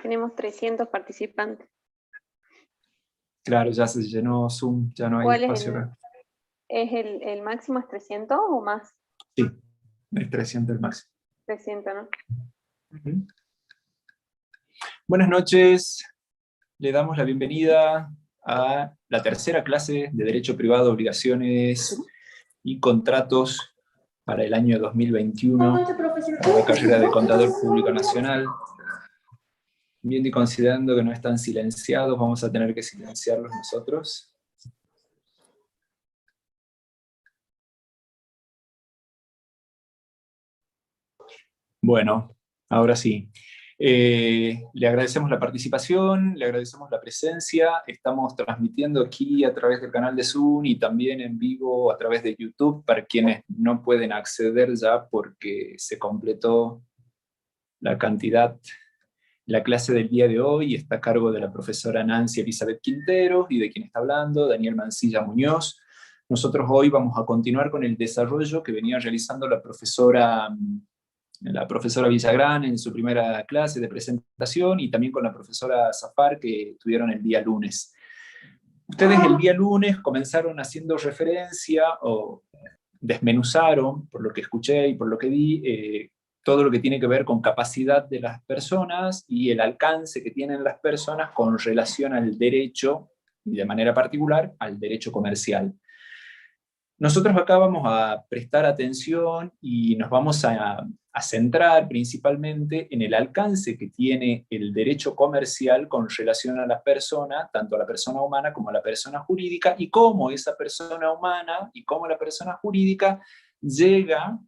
Tenemos 300 participantes. Claro, ya se llenó Zoom, ya no hay ¿Cuál espacio acá. es el máximo? ¿Es 300 o más? Sí, es 300 el máximo. 300, ¿no? Buenas noches, le damos la bienvenida a la tercera clase de Derecho Privado, Obligaciones y Contratos para el año 2021, de la carrera de Contador Público Nacional. Viendo y considerando que no están silenciados, vamos a tener que silenciarlos nosotros. Bueno, ahora sí. Le agradecemos la participación, le agradecemos la presencia. Estamos transmitiendo aquí a través del canal de Zoom y también en vivo a través de YouTube para quienes no pueden acceder ya porque se completó la cantidad. La clase del día de hoy está a cargo de la profesora Nancy Elizabeth Quintero y de quien está hablando, Daniel Mancilla Muñoz. Nosotros hoy vamos a continuar con el desarrollo que venía realizando la profesora Villagrán en su primera clase de presentación y también con la profesora Zafar que tuvieron el día lunes. Ustedes el día lunes comenzaron haciendo referencia o desmenuzaron, por lo que escuché y por lo que vi, todo lo que tiene que ver con capacidad de las personas y el alcance que tienen las personas con relación al derecho, y de manera particular al derecho comercial. Nosotros acá vamos a prestar atención y nos vamos a centrar principalmente en el alcance que tiene el derecho comercial con relación a la persona, tanto a la persona humana como a la persona jurídica, y cómo esa persona humana y cómo la persona jurídica llega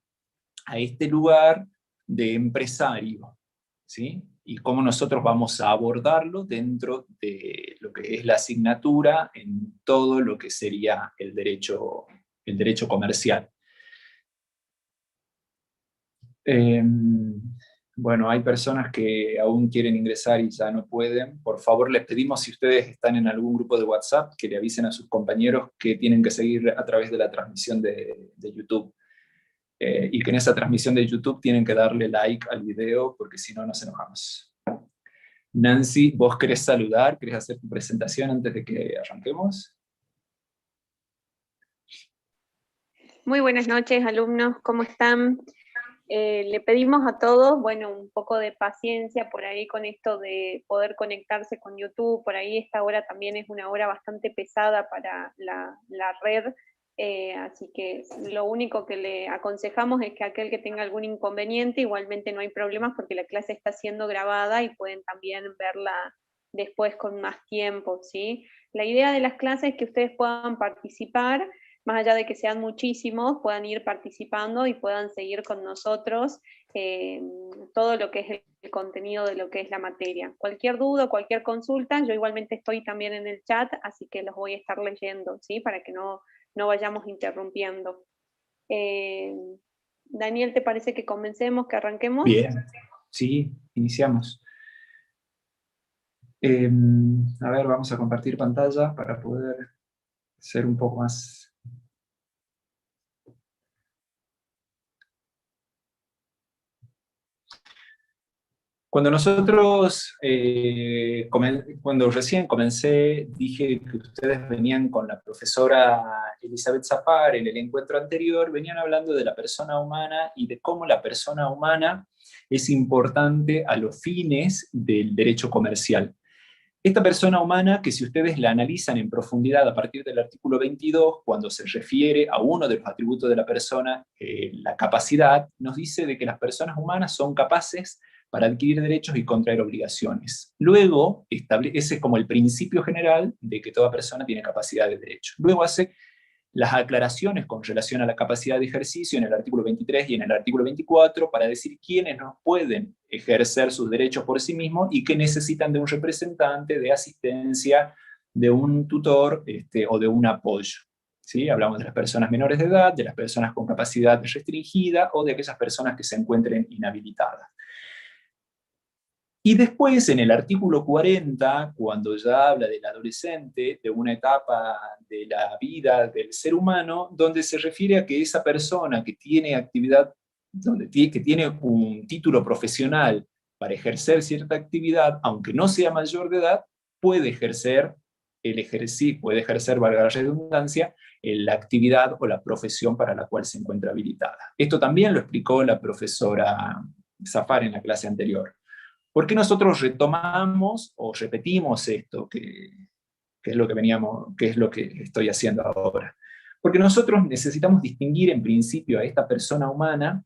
a este lugar de empresario, ¿sí? Y cómo nosotros vamos a abordarlo dentro de lo que es la asignatura en todo lo que sería el derecho comercial. Bueno, hay personas que aún quieren ingresar y ya no pueden. Por favor, les pedimos, si ustedes están en algún grupo de WhatsApp, que le avisen a sus compañeros que tienen que seguir a través de la transmisión de YouTube. Y que en esa transmisión de YouTube tienen que darle like al video, porque si no nos enojamos. Nancy, ¿vos querés saludar? ¿Querés hacer tu presentación antes de que arranquemos? Muy buenas noches, alumnos, ¿cómo están? Le pedimos a todos, bueno, un poco de paciencia por ahí con esto de poder conectarse con YouTube. Por ahí esta hora también es una hora bastante pesada para la red, así que lo único que le aconsejamos es que aquel que tenga algún inconveniente, igualmente no hay problemas porque la clase está siendo grabada y pueden también verla después con más tiempo, ¿sí? La idea de las clases es que ustedes puedan participar, más allá de que sean muchísimos, puedan ir participando y puedan seguir con nosotros todo lo que es el contenido de lo que es la materia. Cualquier duda, cualquier consulta, yo igualmente estoy también en el chat, así que los voy a estar leyendo, ¿sí? Para que no vayamos interrumpiendo. Daniel, ¿te parece que comencemos, que arranquemos? Bien, sí, iniciamos. A ver, vamos a compartir pantalla para poder ser un poco más... Cuando nosotros, cuando recién comencé, dije que ustedes venían con la profesora Elizabeth Zafar en el encuentro anterior, venían hablando de la persona humana y de cómo la persona humana es importante a los fines del derecho comercial. Esta persona humana, que si ustedes la analizan en profundidad a partir del artículo 22, cuando se refiere a uno de los atributos de la persona, la capacidad, nos dice de que las personas humanas son capaces para adquirir derechos y contraer obligaciones. Luego, ese es como el principio general de que toda persona tiene capacidad de derecho. Luego hace las aclaraciones con relación a la capacidad de ejercicio en el artículo 23 y en el artículo 24 para decir quiénes no pueden ejercer sus derechos por sí mismos y que necesitan de un representante, de asistencia, de un tutor o de un apoyo. ¿Sí? Hablamos de las personas menores de edad, de las personas con capacidad restringida o de aquellas personas que se encuentren inhabilitadas. Y después, en el artículo 40, cuando ya habla del adolescente, de una etapa de la vida del ser humano, donde se refiere a que esa persona que tiene actividad, que tiene un título profesional para ejercer cierta actividad, aunque no sea mayor de edad, puede ejercer puede ejercer, valga la redundancia, la actividad o la profesión para la cual se encuentra habilitada. Esto también lo explicó la profesora Zafar en la clase anterior. ¿Por qué nosotros retomamos o repetimos esto, que es lo que veníamos, que es lo que estoy haciendo ahora? Porque nosotros necesitamos distinguir en principio a esta persona humana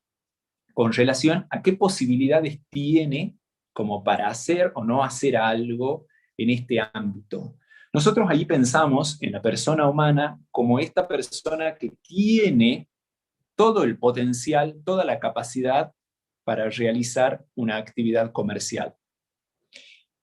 con relación a qué posibilidades tiene como para hacer o no hacer algo en este ámbito. Nosotros ahí pensamos en la persona humana como esta persona que tiene todo el potencial, toda la capacidad para realizar una actividad comercial.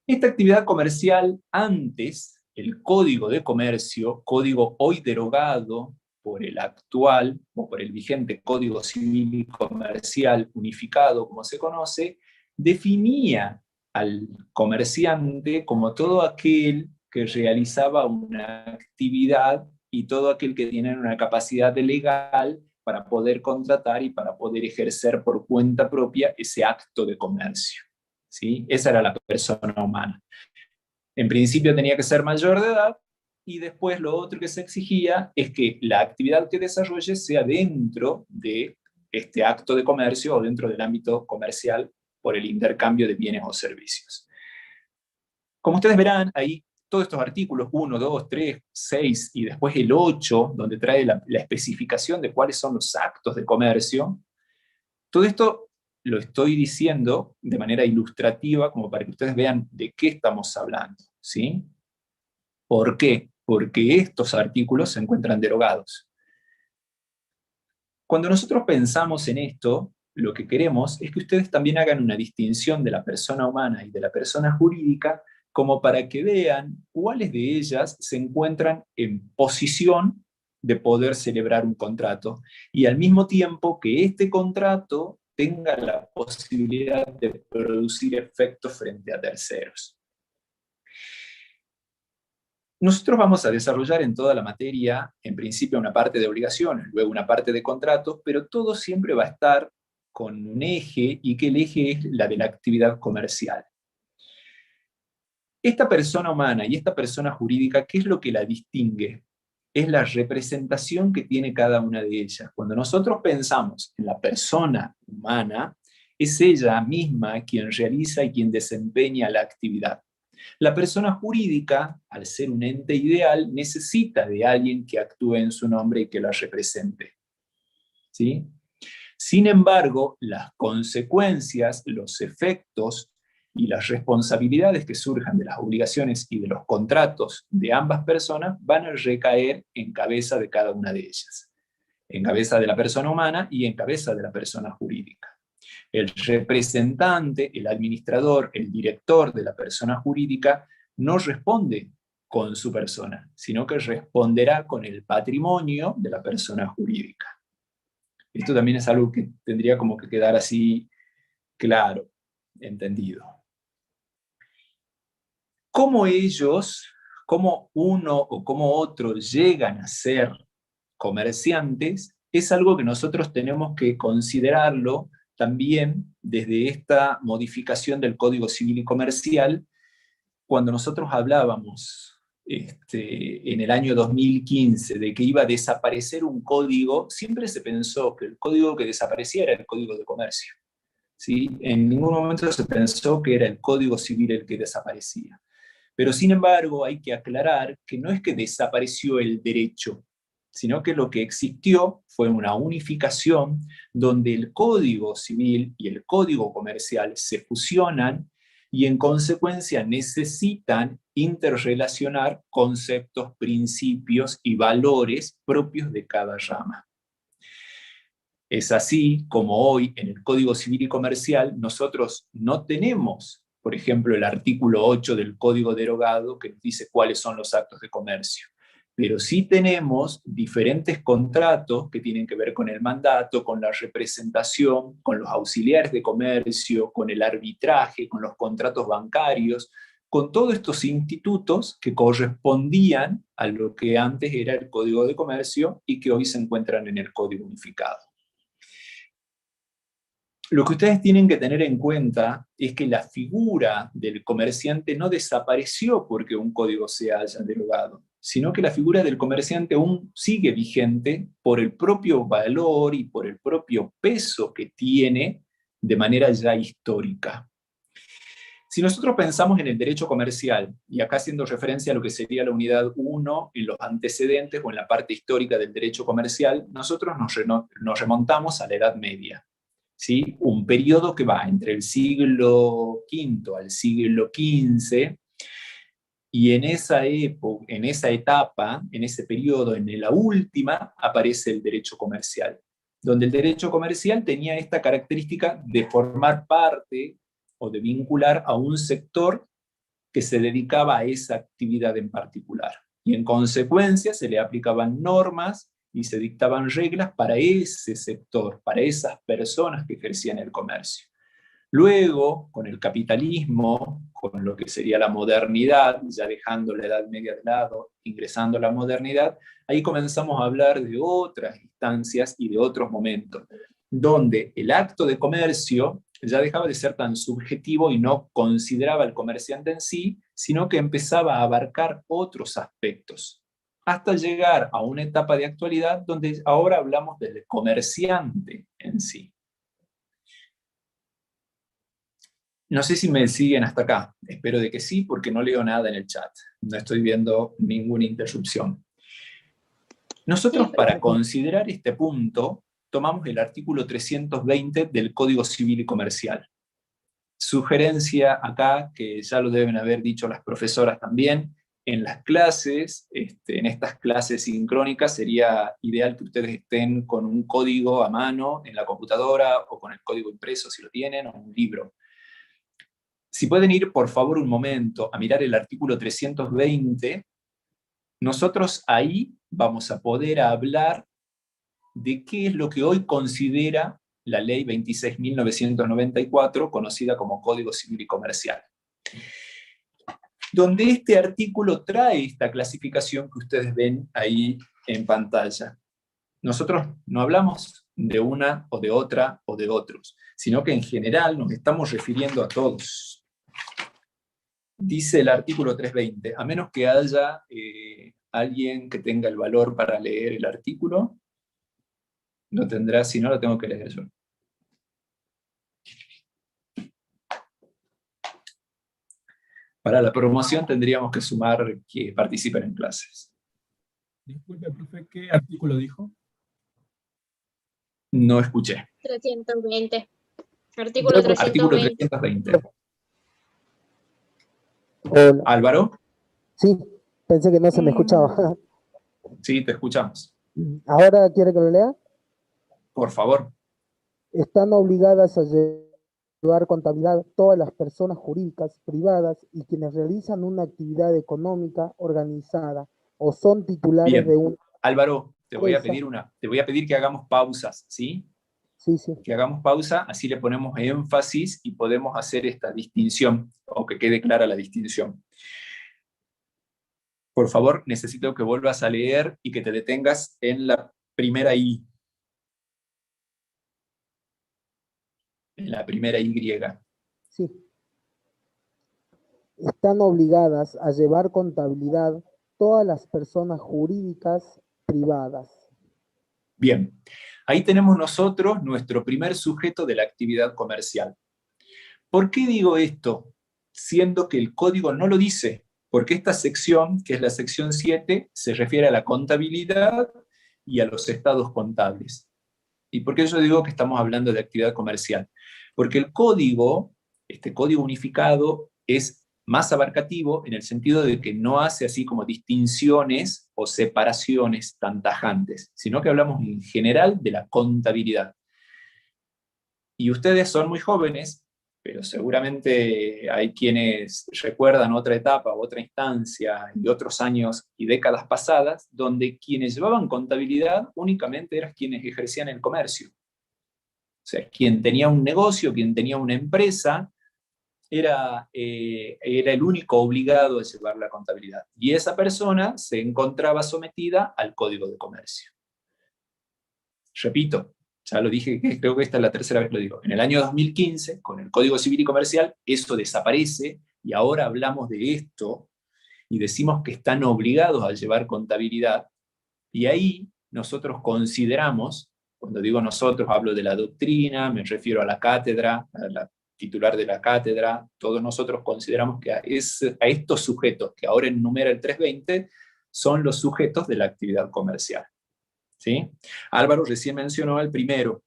Esta actividad comercial, antes, el Código de Comercio, código hoy derogado por el actual o por el vigente Código Civil y Comercial unificado, como se conoce, definía al comerciante como todo aquel que realizaba una actividad y todo aquel que tiene una capacidad legal para poder contratar y para poder ejercer por cuenta propia ese acto de comercio. ¿Sí? Esa era la persona humana. En principio tenía que ser mayor de edad y después lo otro que se exigía es que la actividad que desarrolle sea dentro de este acto de comercio o dentro del ámbito comercial por el intercambio de bienes o servicios. Como ustedes verán, ahí todos estos artículos, 1, 2, 3, 6 y después el 8, donde trae la especificación de cuáles son los actos de comercio, todo esto lo estoy diciendo de manera ilustrativa como para que ustedes vean de qué estamos hablando, ¿sí? ¿Por qué? Porque estos artículos se encuentran derogados. Cuando nosotros pensamos en esto, lo que queremos es que ustedes también hagan una distinción de la persona humana y de la persona jurídica como para que vean cuáles de ellas se encuentran en posición de poder celebrar un contrato y al mismo tiempo que este contrato tenga la posibilidad de producir efectos frente a terceros. Nosotros vamos a desarrollar en toda la materia, en principio una parte de obligaciones, luego una parte de contratos, pero todo siempre va a estar con un eje, y que el eje es la de la actividad comercial. Esta persona humana y esta persona jurídica, ¿qué es lo que la distingue? Es la representación que tiene cada una de ellas. Cuando nosotros pensamos en la persona humana, es ella misma quien realiza y quien desempeña la actividad. La persona jurídica, al ser un ente ideal, necesita de alguien que actúe en su nombre y que la represente. ¿Sí? Sin embargo, las consecuencias, los efectos y las responsabilidades que surjan de las obligaciones y de los contratos de ambas personas van a recaer en cabeza de cada una de ellas, en cabeza de la persona humana y en cabeza de la persona jurídica. El representante, el administrador, el director de la persona jurídica no responde con su persona, sino que responderá con el patrimonio de la persona jurídica. Esto también es algo que tendría como que quedar así claro, entendido. ¿Cómo ellos, cómo uno o cómo otro llegan a ser comerciantes? Es algo que nosotros tenemos que considerarlo también desde esta modificación del Código Civil y Comercial. Cuando nosotros hablábamos en el año 2015 de que iba a desaparecer un código, siempre se pensó que el código que desaparecía era el Código de Comercio. ¿Sí? En ningún momento se pensó que era el Código Civil el que desaparecía. Pero sin embargo hay que aclarar que no es que desapareció el derecho, sino que lo que existió fue una unificación donde el Código Civil y el Código Comercial se fusionan y en consecuencia necesitan interrelacionar conceptos, principios y valores propios de cada rama. Es así como hoy en el Código Civil y Comercial nosotros no tenemos, por ejemplo, el artículo 8 del Código derogado que dice cuáles son los actos de comercio. Pero sí tenemos diferentes contratos que tienen que ver con el mandato, con la representación, con los auxiliares de comercio, con el arbitraje, con los contratos bancarios, con todos estos institutos que correspondían a lo que antes era el Código de Comercio y que hoy se encuentran en el Código Unificado. Lo que ustedes tienen que tener en cuenta es que la figura del comerciante no desapareció porque un código se haya derogado, sino que la figura del comerciante aún sigue vigente por el propio valor y por el propio peso que tiene de manera ya histórica. Si nosotros pensamos en el derecho comercial, y acá haciendo referencia a lo que sería la unidad 1 en los antecedentes o en la parte histórica del derecho comercial, nosotros nos remontamos a la Edad Media. ¿Sí? Un periodo que va entre el siglo V al siglo XV, y en esa época, en esa etapa, en ese periodo, en la última, aparece el derecho comercial, donde el derecho comercial tenía esta característica de formar parte o de vincular a un sector que se dedicaba a esa actividad en particular. Y en consecuencia se le aplicaban normas y se dictaban reglas para ese sector, para esas personas que ejercían el comercio. Luego, con el capitalismo, con lo que sería la modernidad, ya dejando la Edad Media de lado, ingresando a la modernidad, ahí comenzamos a hablar de otras instancias y de otros momentos, donde el acto de comercio ya dejaba de ser tan subjetivo y no consideraba al comerciante en sí, sino que empezaba a abarcar otros aspectos, hasta llegar a una etapa de actualidad donde ahora hablamos del comerciante en sí. No sé si me siguen hasta acá, espero de que sí, porque no leo nada en el chat, no estoy viendo ninguna interrupción. Nosotros, Sí, para considerar este punto, tomamos el artículo 320 del Código Civil y Comercial. Sugerencia acá, que ya lo deben haber dicho las profesoras también, en las clases, en estas clases sincrónicas, sería ideal que ustedes estén con un código a mano en la computadora o con el código impreso si lo tienen, o un libro. Si pueden ir, por favor, un momento a mirar el artículo 320, nosotros ahí vamos a poder hablar de qué es lo que hoy considera la ley 26.994, conocida como Código Civil y Comercial, donde este artículo trae esta clasificación que ustedes ven ahí en pantalla. Nosotros no hablamos de una o de otra o de otros, sino que en general nos estamos refiriendo a todos. Dice el artículo 320, a menos que haya alguien que tenga el valor para leer el artículo, lo tendrá, si no lo tengo que leer yo. Para la promoción tendríamos que sumar que participen en clases. Disculpe, profe, ¿qué artículo dijo? No escuché. 320. Artículo Artículo 320. 320. Hola. Álvaro. Sí, pensé que no se me escuchaba. Sí, te escuchamos. ¿Ahora quiere que lo lea? Por favor. Están obligadas a llevar contabilidad todas las personas jurídicas, privadas y quienes realizan una actividad económica organizada o son titulares de Bien. una Álvaro, te voy a empresa. pedir que hagamos pausas, ¿sí? Sí, sí. Que hagamos pausa, así le ponemos énfasis y podemos hacer esta distinción, o que quede clara la distinción. Por favor, necesito que vuelvas a leer y que te detengas en la primera I. En la primera Y. Sí. Están obligadas a llevar contabilidad todas las personas jurídicas privadas. Bien, ahí tenemos nosotros nuestro primer sujeto de la actividad comercial. ¿Por qué digo esto? Siendo que el código no lo dice, porque esta sección, que es la sección 7, se refiere a la contabilidad y a los estados contables. ¿Y por qué yo digo que estamos hablando de actividad comercial? Porque el código, este código unificado, es más abarcativo en el sentido de que no hace así como distinciones o separaciones tan tajantes, sino que hablamos en general de la contabilidad. Y ustedes son muy jóvenes, pero seguramente hay quienes recuerdan otra etapa, otra instancia y otros años y décadas pasadas, donde quienes llevaban contabilidad únicamente eran quienes ejercían el comercio. O sea, quien tenía un negocio, quien tenía una empresa, era el único obligado a llevar la contabilidad. Y esa persona se encontraba sometida al Código de Comercio. Repito, Ya lo dije, creo que esta es la tercera vez que lo digo. En el año 2015, con el Código Civil y Comercial, eso desaparece, y ahora hablamos de esto, y decimos que están obligados a llevar contabilidad, y ahí nosotros consideramos, cuando digo nosotros, hablo de la doctrina, me refiero a la cátedra, a la titular de la cátedra, todos nosotros consideramos que a estos sujetos, que ahora enumera el 320, son los sujetos de la actividad comercial. ¿Sí? Álvaro recién mencionó el primero,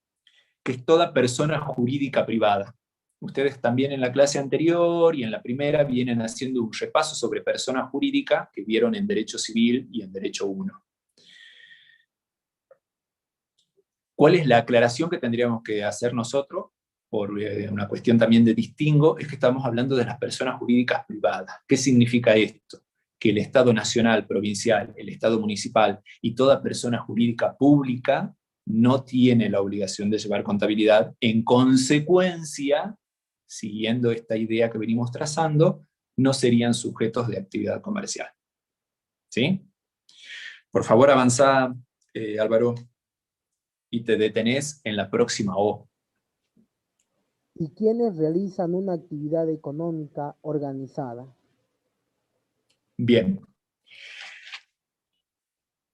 que es toda persona jurídica privada. Ustedes también en la clase anterior y en la primera vienen haciendo un repaso sobre persona jurídica que vieron en Derecho Civil y en Derecho 1. ¿Cuál es la aclaración que tendríamos que hacer nosotros? Por una cuestión también de distingo, es que estamos hablando de las personas jurídicas privadas. ¿Qué significa esto? Que el Estado nacional, provincial, el Estado municipal y toda persona jurídica pública no tiene la obligación de llevar contabilidad. En consecuencia, siguiendo esta idea que venimos trazando, no serían sujetos de actividad comercial. ¿Sí? Por favor, avanza, Álvaro, y te detenés en la próxima O. ¿Y quienes realizan una actividad económica organizada? Bien.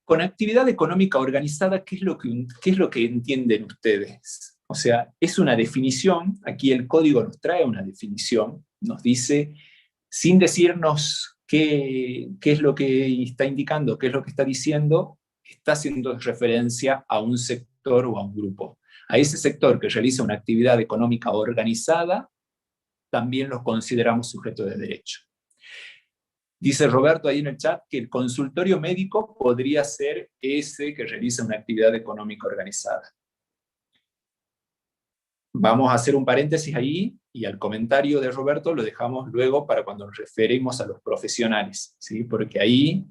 Con actividad económica organizada, ¿qué es lo que entienden ustedes? O sea, es una definición, aquí el código nos trae una definición, nos dice, sin decirnos qué es lo que está indicando, qué es lo que está diciendo, está haciendo referencia a un sector o a un grupo. A ese sector que realiza una actividad económica organizada, también los consideramos sujetos de derecho. Dice Roberto ahí en el chat que el consultorio médico podría ser ese que realiza una actividad económica organizada. Vamos a hacer un paréntesis ahí, y al comentario de Roberto lo dejamos luego para cuando nos referimos a los profesionales, ¿sí? Porque ahí,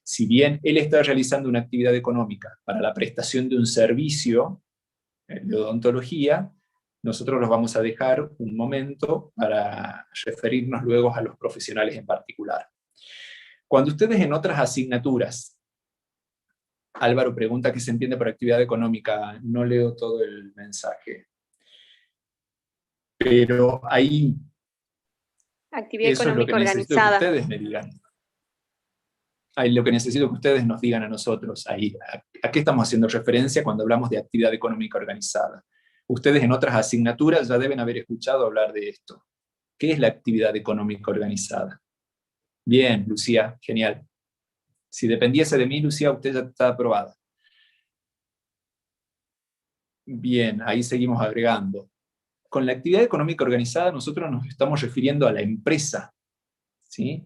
si bien él está realizando una actividad económica para la prestación de un servicio de odontología, nosotros los vamos a dejar un momento para referirnos luego a los profesionales en particular. Cuando ustedes en otras asignaturas, Álvaro pregunta qué se entiende por actividad económica, no leo todo el mensaje, pero ahí Actividad eso es lo que económica necesito que organizada. ustedes me digan. Ahí lo que necesito que ustedes nos digan a nosotros, ahí, ¿a qué estamos haciendo referencia cuando hablamos de actividad económica organizada? Ustedes en otras asignaturas ya deben haber escuchado hablar de esto. ¿Qué es la actividad económica organizada? Bien, Lucía, genial. Si dependiese de mí, Lucía, usted ya está aprobada. Bien, ahí seguimos agregando. Con la actividad económica organizada nosotros nos estamos refiriendo a la empresa, ¿sí?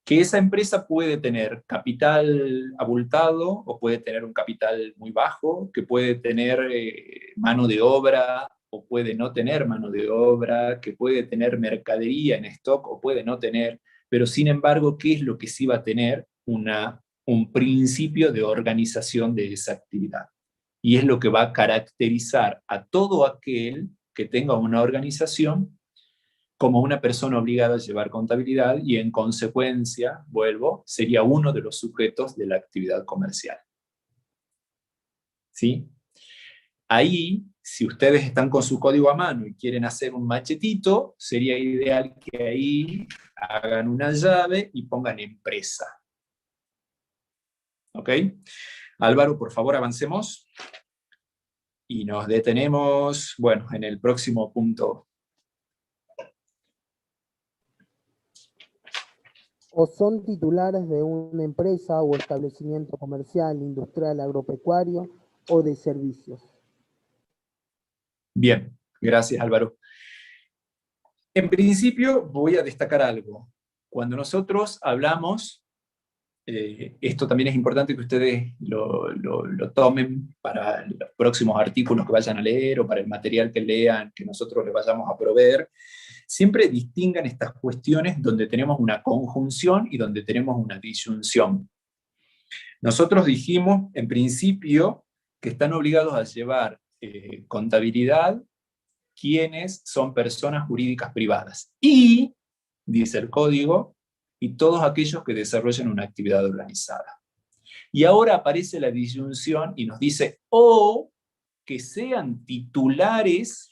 Que esa empresa puede tener capital abultado o puede tener un capital muy bajo, que puede tener mano de obra o puede no tener mano de obra, que puede tener mercadería en stock o puede no tener, pero sin embargo, ¿qué es lo que sí va a tener? Un principio de organización de esa actividad. Y es lo que va a caracterizar a todo aquel que tenga una organización como una persona obligada a llevar contabilidad y en consecuencia, vuelvo, sería uno de los sujetos de la actividad comercial. ¿Sí? Ahí, si ustedes están con su código a mano y quieren hacer un machetito, sería ideal que ahí hagan una llave y pongan empresa. ¿Ok? Álvaro, por favor, avancemos. Y nos detenemos, bueno, en el próximo punto. ¿O son titulares de una empresa o establecimiento comercial, industrial, agropecuario o de servicios? Bien, gracias Álvaro. En principio voy a destacar algo. Cuando nosotros hablamos, esto también es importante que ustedes lo tomen para los próximos artículos que vayan a leer o para el material que lean, que nosotros les vayamos a proveer, siempre distingan estas cuestiones donde tenemos una conjunción y donde tenemos una disyunción. Nosotros dijimos, en principio, que están obligados a llevar contabilidad quienes son personas jurídicas privadas. Y, dice el código, y todos aquellos que desarrollen una actividad organizada. Y ahora aparece la disyunción y nos dice, o que sean titulares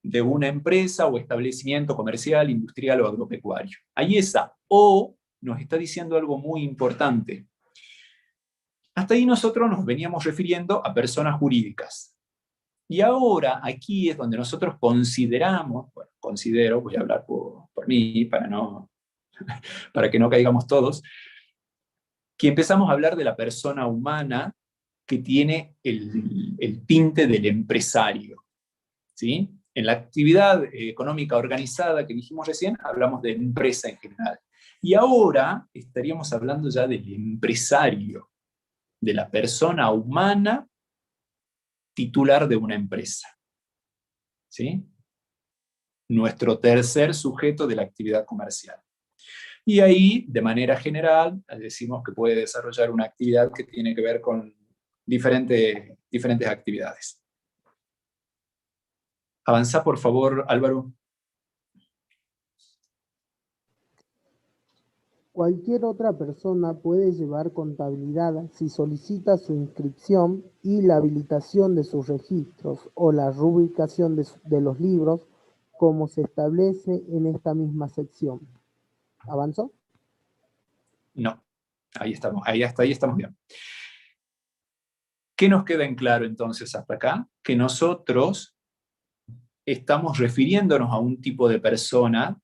de una empresa o establecimiento comercial, industrial o agropecuario. Ahí esa O nos está diciendo algo muy importante. Hasta ahí nosotros nos veníamos refiriendo a personas jurídicas. Y ahora aquí es donde nosotros consideramos, bueno, considero, voy a hablar por mí, para que no caigamos todos, que empezamos a hablar de la persona humana que tiene el tinte del empresario, ¿sí? En la actividad económica organizada que dijimos recién, hablamos de empresa en general. Y ahora estaríamos hablando ya del empresario, de la persona humana titular de una empresa, ¿sí? Nuestro tercer sujeto de la actividad comercial. Y ahí, de manera general, decimos que puede desarrollar una actividad que tiene que ver con diferentes actividades. Avanza, por favor, Álvaro. Cualquier otra persona puede llevar contabilidad si solicita su inscripción y la habilitación de sus registros o la rubricación de los libros, como se establece en esta misma sección. ¿Avanzó? No, ahí estamos, hasta ahí estamos bien. ¿Qué nos queda en claro entonces hasta acá? Que nosotros estamos refiriéndonos a un tipo de persona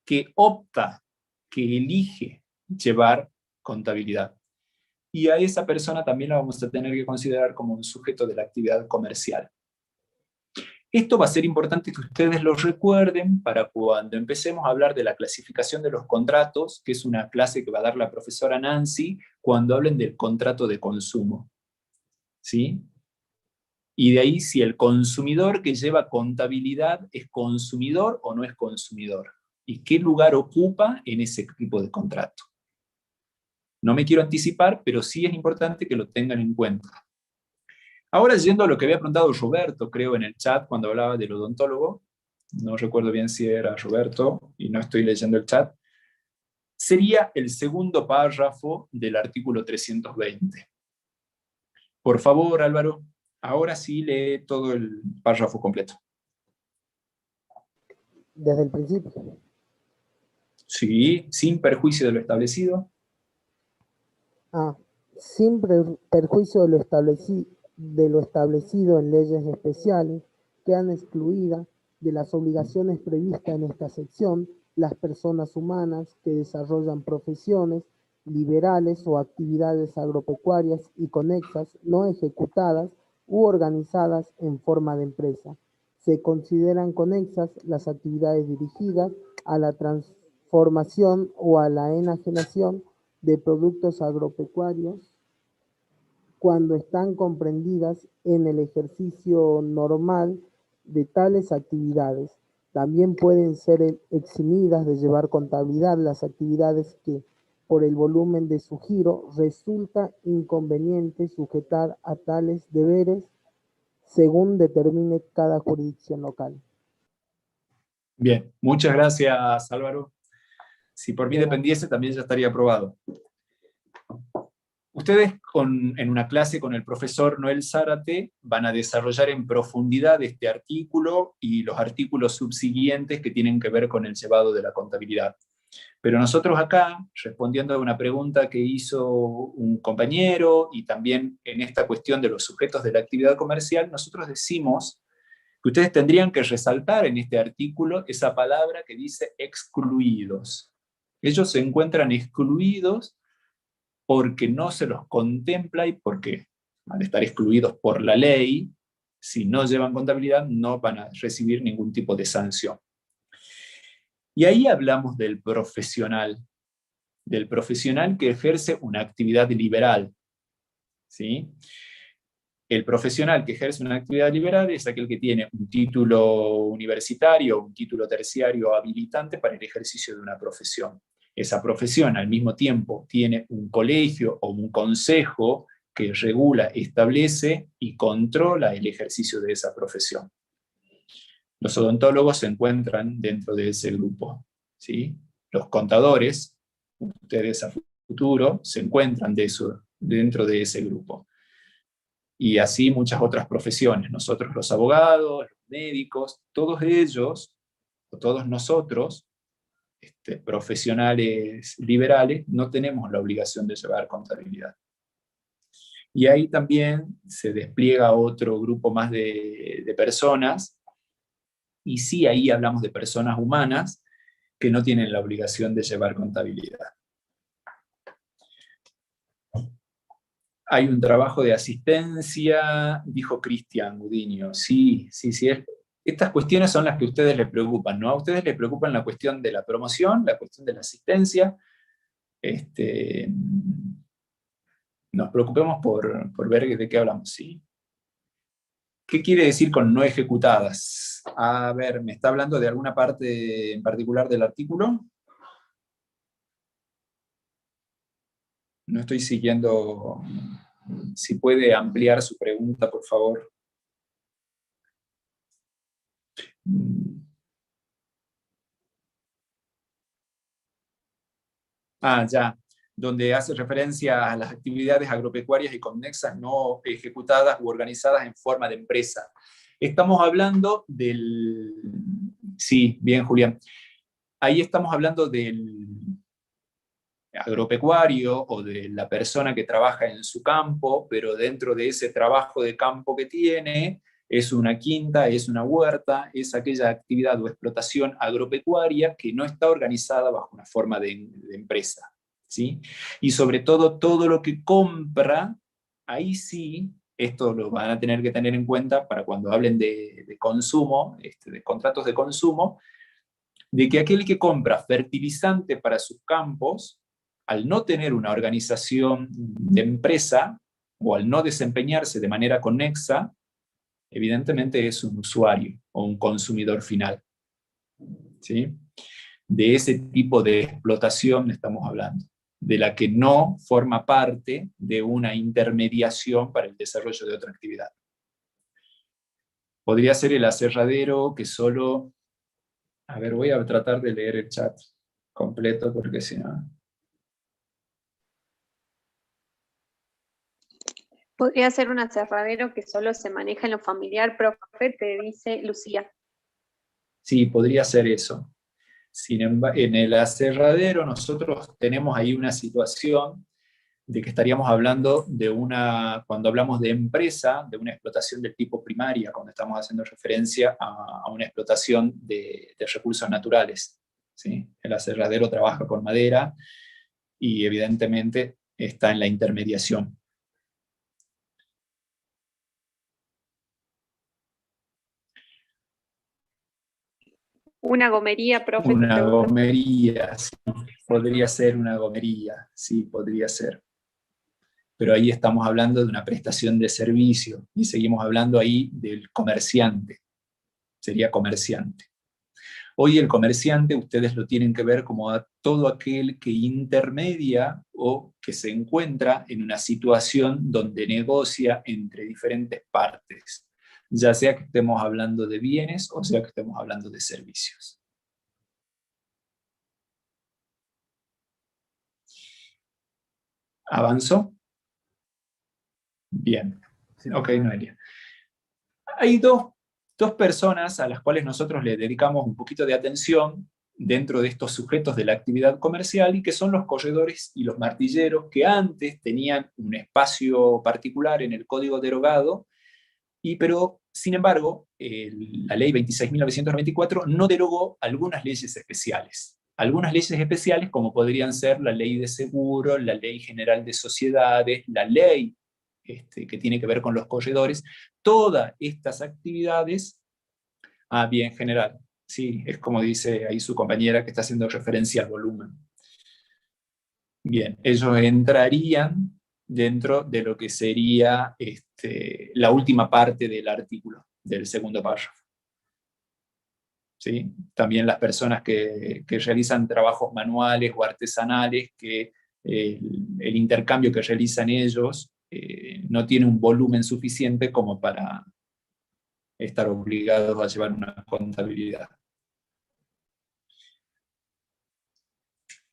que opta, que elige llevar contabilidad. Y a esa persona también la vamos a tener que considerar como un sujeto de la actividad comercial. Esto va a ser importante que ustedes lo recuerden para cuando empecemos a hablar de la clasificación de los contratos, que es una clase que va a dar la profesora Nancy, cuando hablen del contrato de consumo. ¿Sí? Y de ahí si el consumidor que lleva contabilidad es consumidor o no es consumidor. Y qué lugar ocupa en ese tipo de contrato. No me quiero anticipar, pero sí es importante que lo tengan en cuenta. Ahora, yendo a lo que había preguntado Roberto, creo, en el chat, cuando hablaba del odontólogo, no recuerdo bien si era Roberto, y no estoy leyendo el chat, sería el segundo párrafo del artículo 320. Por favor, Álvaro, ahora sí lee todo el párrafo completo. Desde el principio. Sí, sin perjuicio de lo establecido. Sin perjuicio de lo establecido en leyes especiales, quedan excluidas de las obligaciones previstas en esta sección las personas humanas que desarrollan profesiones liberales o actividades agropecuarias y conexas no ejecutadas u organizadas en forma de empresa. Se consideran conexas las actividades dirigidas a la transformación o a la enajenación de productos agropecuarios cuando están comprendidas en el ejercicio normal de tales actividades. También pueden ser eximidas de llevar contabilidad las actividades que, por el volumen de su giro, resulta inconveniente sujetar a tales deberes según determine cada jurisdicción local. Bien, muchas gracias, Álvaro. Si por mí dependiese, también ya estaría aprobado. Ustedes en una clase con el profesor Noel Zárate van a desarrollar en profundidad este artículo y los artículos subsiguientes que tienen que ver con el llevado de la contabilidad. Pero nosotros acá, respondiendo a una pregunta que hizo un compañero y también en esta cuestión de los sujetos de la actividad comercial, nosotros decimos que ustedes tendrían que resaltar en este artículo esa palabra que dice excluidos. Ellos se encuentran excluidos porque no se los contempla y porque, al estar excluidos por la ley, si no llevan contabilidad, no van a recibir ningún tipo de sanción. Y ahí hablamos del profesional que ejerce una actividad liberal. ¿Sí? El profesional que ejerce una actividad liberal es aquel que tiene un título universitario, un título terciario habilitante para el ejercicio de una profesión. Esa profesión al mismo tiempo tiene un colegio o un consejo que regula, establece y controla el ejercicio de esa profesión. Los odontólogos se encuentran dentro de ese grupo, ¿sí? Los contadores, ustedes a futuro, se encuentran dentro de ese grupo. Y así muchas otras profesiones. Nosotros los abogados, los médicos, todos ellos, o todos nosotros, profesionales liberales, no tenemos la obligación de llevar contabilidad. Y ahí también se despliega otro grupo más de personas, y sí, ahí hablamos de personas humanas que no tienen la obligación de llevar contabilidad. Hay un trabajo de asistencia, dijo Cristian Gudiño. Sí. Estas cuestiones son las que a ustedes les preocupan, ¿no? A ustedes les preocupan la cuestión de la promoción, la cuestión de la asistencia. Nos preocupemos por ver de qué hablamos, ¿sí? ¿Qué quiere decir con no ejecutadas? A ver, ¿me está hablando de alguna parte en particular del artículo? No estoy siguiendo. Si puede ampliar su pregunta, por favor. Ya. Donde hace referencia a las actividades agropecuarias y conexas no ejecutadas u organizadas en forma de empresa. Estamos hablando del... Sí, bien, Julián. Ahí estamos hablando del agropecuario o de la persona que trabaja en su campo, pero dentro de ese trabajo de campo que tiene, es una quinta, es una huerta, es aquella actividad o explotación agropecuaria que no está organizada bajo una forma de empresa, ¿sí? Y sobre todo lo que compra, ahí sí, esto lo van a tener que tener en cuenta para cuando hablen de consumo, de contratos de consumo, de que aquel que compra fertilizante para sus campos, al no tener una organización de empresa o al no desempeñarse de manera conexa, evidentemente es un usuario o un consumidor final. ¿Sí? De ese tipo de explotación estamos hablando, de la que no forma parte de una intermediación para el desarrollo de otra actividad. Podría ser el aserradero que solo... A ver, voy a tratar de leer el chat completo porque si no... Podría ser un aserradero que solo se maneja en lo familiar, profe, te dice Lucía. Sí, podría ser eso. Sin embargo, en el aserradero nosotros tenemos ahí una situación de que estaríamos hablando de cuando hablamos de empresa, de una explotación del tipo primaria, cuando estamos haciendo referencia a una explotación de recursos naturales. ¿Sí? El aserradero trabaja con madera y evidentemente está en la intermediación. Una gomería, profe. Una gomería, sí, podría ser una gomería, sí, podría ser. Pero ahí estamos hablando de una prestación de servicio y seguimos hablando ahí del comerciante, sería comerciante. Hoy el comerciante ustedes lo tienen que ver como a todo aquel que intermedia o que se encuentra en una situación donde negocia entre diferentes partes, ya sea que estemos hablando de bienes o sea que estemos hablando de servicios. ¿Avanzó? Bien. Ok, Noelia. Hay dos personas a las cuales nosotros le dedicamos un poquito de atención dentro de estos sujetos de la actividad comercial y que son los corredores y los martilleros que antes tenían un espacio particular en el Código derogado, pero sin embargo la ley 26.994 no derogó algunas leyes especiales. Algunas leyes especiales como podrían ser la ley de seguro, la ley general de sociedades, la ley que tiene que ver con los corredores, todas estas actividades, bien, general, sí, es como dice ahí su compañera que está haciendo referencia al volumen. Bien, ellos entrarían dentro de lo que sería la última parte del artículo, del segundo párrafo. ¿Sí? También las personas que realizan trabajos manuales o artesanales, que el intercambio que realizan ellos no tiene un volumen suficiente como para estar obligados a llevar una contabilidad.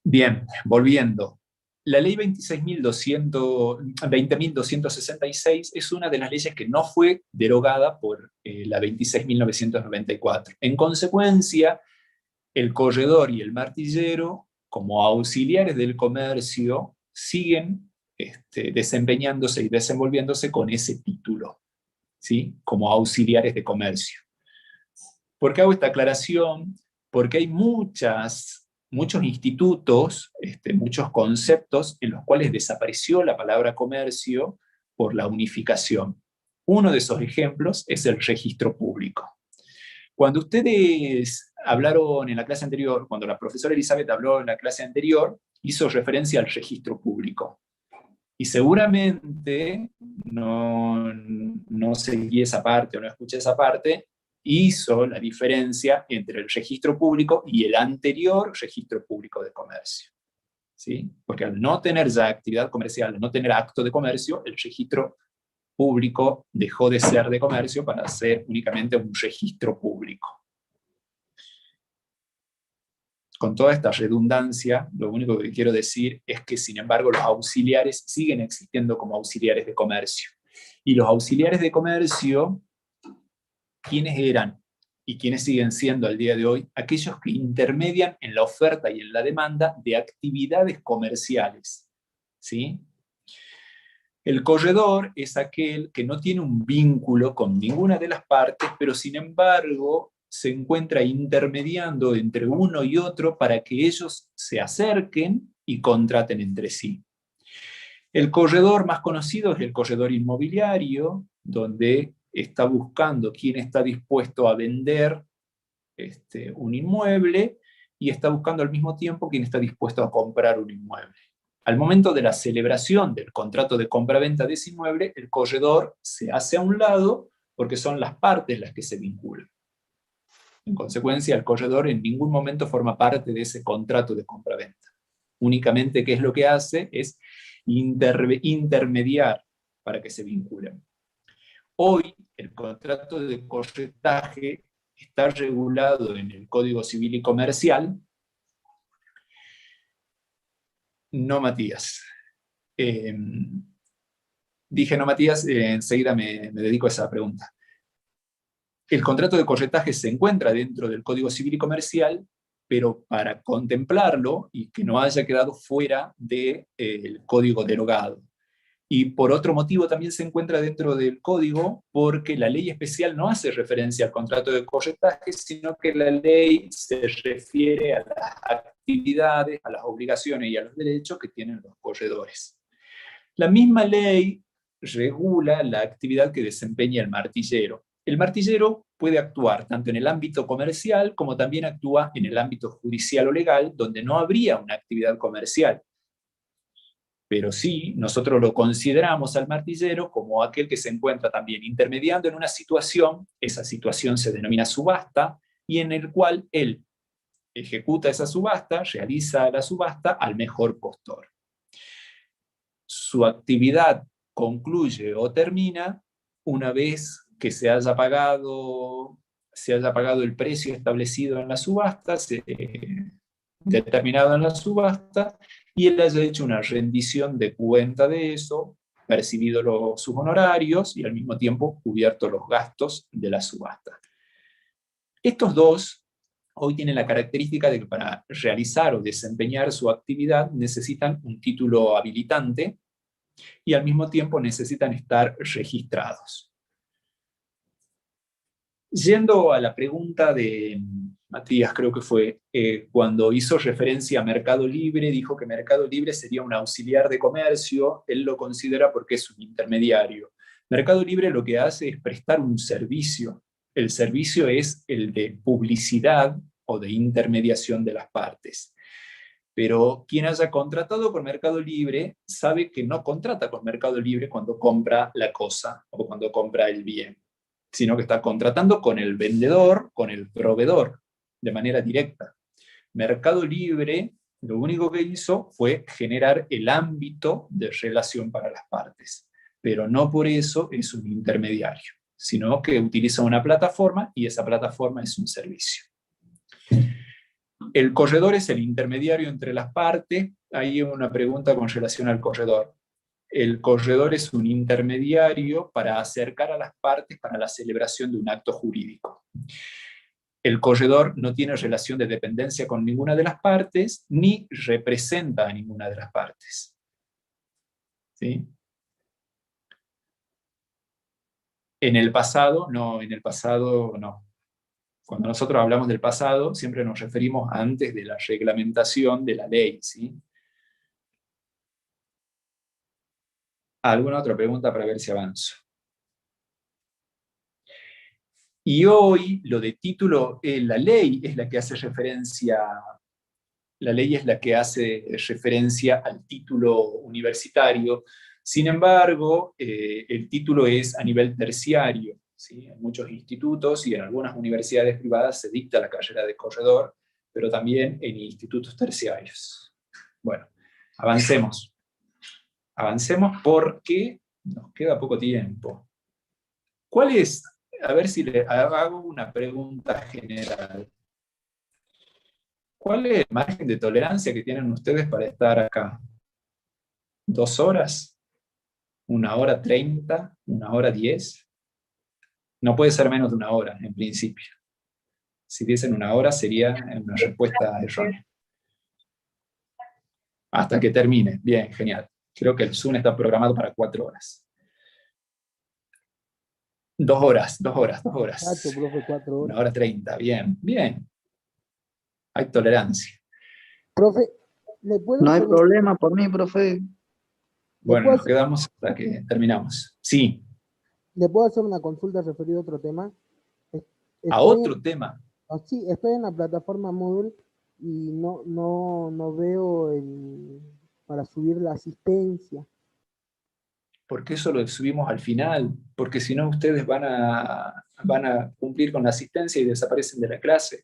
Bien, volviendo. La ley 20.266 es una de las leyes que no fue derogada por la 26.994. En consecuencia, el corredor y el martillero, como auxiliares del comercio, siguen desempeñándose y desenvolviéndose con ese título, ¿sí? Como auxiliares de comercio. ¿Por qué hago esta aclaración? Porque hay muchos institutos, muchos conceptos en los cuales desapareció la palabra comercio por la unificación. Uno de esos ejemplos es el registro público. Cuando ustedes hablaron en la clase anterior, cuando la profesora Elizabeth habló en la clase anterior, hizo referencia al registro público. Y seguramente no seguí esa parte o no escuché esa parte, hizo la diferencia entre el registro público y el anterior registro público de comercio, ¿sí? Porque al no tener ya actividad comercial, al no tener acto de comercio, el registro público dejó de ser de comercio para ser únicamente un registro público. Con toda esta redundancia, lo único que quiero decir es que, sin embargo, los auxiliares siguen existiendo como auxiliares de comercio. Y los auxiliares de comercio, ¿quiénes eran y quiénes siguen siendo al día de hoy? Aquellos que intermedian en la oferta y en la demanda de actividades comerciales, ¿sí? El corredor es aquel que no tiene un vínculo con ninguna de las partes, pero sin embargo se encuentra intermediando entre uno y otro para que ellos se acerquen y contraten entre sí. El corredor más conocido es el corredor inmobiliario, donde está buscando quién está dispuesto a vender un inmueble y está buscando al mismo tiempo quién está dispuesto a comprar un inmueble. Al momento de la celebración del contrato de compra-venta de ese inmueble, el corredor se hace a un lado porque son las partes las que se vinculan. En consecuencia, el corredor en ningún momento forma parte de ese contrato de compra-venta. Únicamente, ¿qué es lo que hace? Es intermediar para que se vinculen. Hoy, el contrato de corretaje está regulado en el Código Civil y Comercial. No, Matías. Dije no, Matías, enseguida me dedico a esa pregunta. El contrato de corretaje se encuentra dentro del Código Civil y Comercial, pero para contemplarlo y que no haya quedado fuera del código derogado. Y por otro motivo también se encuentra dentro del código, porque la ley especial no hace referencia al contrato de corretaje, sino que la ley se refiere a las actividades, a las obligaciones y a los derechos que tienen los corredores. La misma ley regula la actividad que desempeña el martillero. El martillero puede actuar tanto en el ámbito comercial como también actúa en el ámbito judicial o legal, donde no habría una actividad comercial. Pero sí, nosotros lo consideramos al martillero como aquel que se encuentra también intermediando en una situación, esa situación se denomina subasta, y en el cual él ejecuta esa subasta, realiza la subasta al mejor postor. Su actividad concluye o termina una vez que se haya pagado el precio establecido en la subasta, determinado en la subasta, y él haya hecho una rendición de cuenta de eso, percibido sus honorarios y al mismo tiempo cubierto los gastos de la subasta. Estos dos hoy tienen la característica de que para realizar o desempeñar su actividad necesitan un título habilitante y al mismo tiempo necesitan estar registrados. Yendo a la pregunta de Matías, creo que fue, cuando hizo referencia a Mercado Libre, dijo que Mercado Libre sería un auxiliar de comercio, él lo considera porque es un intermediario. Mercado Libre lo que hace es prestar un servicio. El servicio es el de publicidad o de intermediación de las partes. Pero quien haya contratado con Mercado Libre sabe que no contrata con Mercado Libre cuando compra la cosa o cuando compra el bien, sino que está contratando con el vendedor, con el proveedor, de manera directa. Mercado Libre lo único que hizo fue generar el ámbito de relación para las partes, pero no por eso es un intermediario, sino que utiliza una plataforma y esa plataforma es un servicio. El corredor es el intermediario entre las partes. Hay una pregunta con relación al corredor. El corredor es un intermediario para acercar a las partes para la celebración de un acto jurídico. El corredor no tiene relación de dependencia con ninguna de las partes, ni representa a ninguna de las partes. ¿Sí? En el pasado no. Cuando nosotros hablamos del pasado, siempre nos referimos a antes de la reglamentación de la ley, ¿sí? ¿Alguna otra pregunta para ver si avanzo? Y hoy, lo de título, la ley es la que hace referencia, al título universitario. Sin embargo, el título es a nivel terciario, ¿sí? En muchos institutos y en algunas universidades privadas se dicta la carrera de corredor, pero también en institutos terciarios. Bueno, avancemos. Avancemos porque nos queda poco tiempo. ¿Cuál es? A ver si le hago una pregunta general. ¿Cuál es el margen de tolerancia que tienen ustedes para estar acá? ¿2 horas? ¿1 hora 30? ¿1 hora 10? No puede ser menos de 1 hora, en principio. Si dicen 1 hora, sería una respuesta errónea. Hasta que termine. Bien, genial. Creo que el Zoom está programado para 4 horas. 2 horas. Exacto, profe, 4 horas. 1 hora 30, bien, bien. Hay tolerancia. Profe, ¿le puedo No hay hacer- problema por mí, profe. Bueno, puedo nos quedamos hasta que terminamos. Sí, ¿Le puedo hacer una consulta referida a otro tema? a Estoy otro tema. Sí, estoy en la plataforma Moodle y no veo para subir la asistencia. Porque eso lo subimos al final, porque si no ustedes van a cumplir con la asistencia y desaparecen de la clase.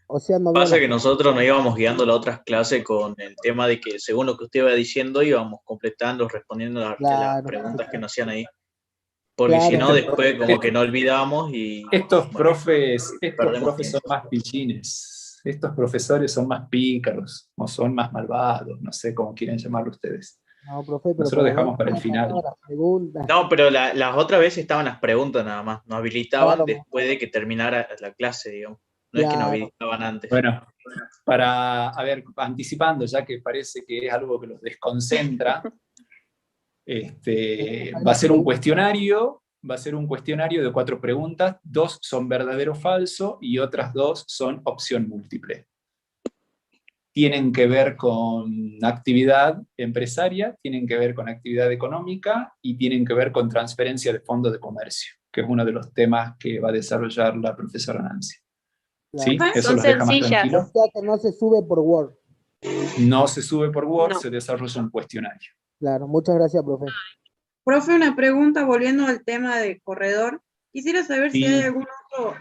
O sea, no veo Pasa la- que nosotros nos íbamos guiando las otras clases con el tema de que según lo que usted iba diciendo íbamos completando, respondiendo las Claro, preguntas que nos hacían ahí. Porque claro. si no, después como que no olvidamos y Estos bueno, profes perdemos son tiempo. más pichines, estos profesores son más pícaros, o son más malvados, no sé cómo quieren llamarlo ustedes. No, profe, pero Nosotros por lo dejamos menos para el me final. pasaba las preguntas. No, pero las otras veces estaban las preguntas nada más, nos habilitaban Claro, después de que terminara la clase, digamos. No es que nos claro. habilitaban antes. Bueno, anticipando, ya que parece que es algo que los desconcentra, va a ser un cuestionario de 4 preguntas, 2 son verdadero o falso y otras 2 son opción múltiple. Tienen que ver con actividad empresaria, tienen que ver con actividad económica y tienen que ver con transferencia de fondos de comercio, que es uno de los temas que va a desarrollar la profesora Nancy. Claro. ¿Sí? Eso Son los deja más sencillas. tranquilos. O sea que no se sube por Word. No se sube por Word, No. se desarrolla un cuestionario. Claro, muchas gracias, profe. Profe, una pregunta volviendo al tema de corredor. Quisiera saber si Sí. hay algún otro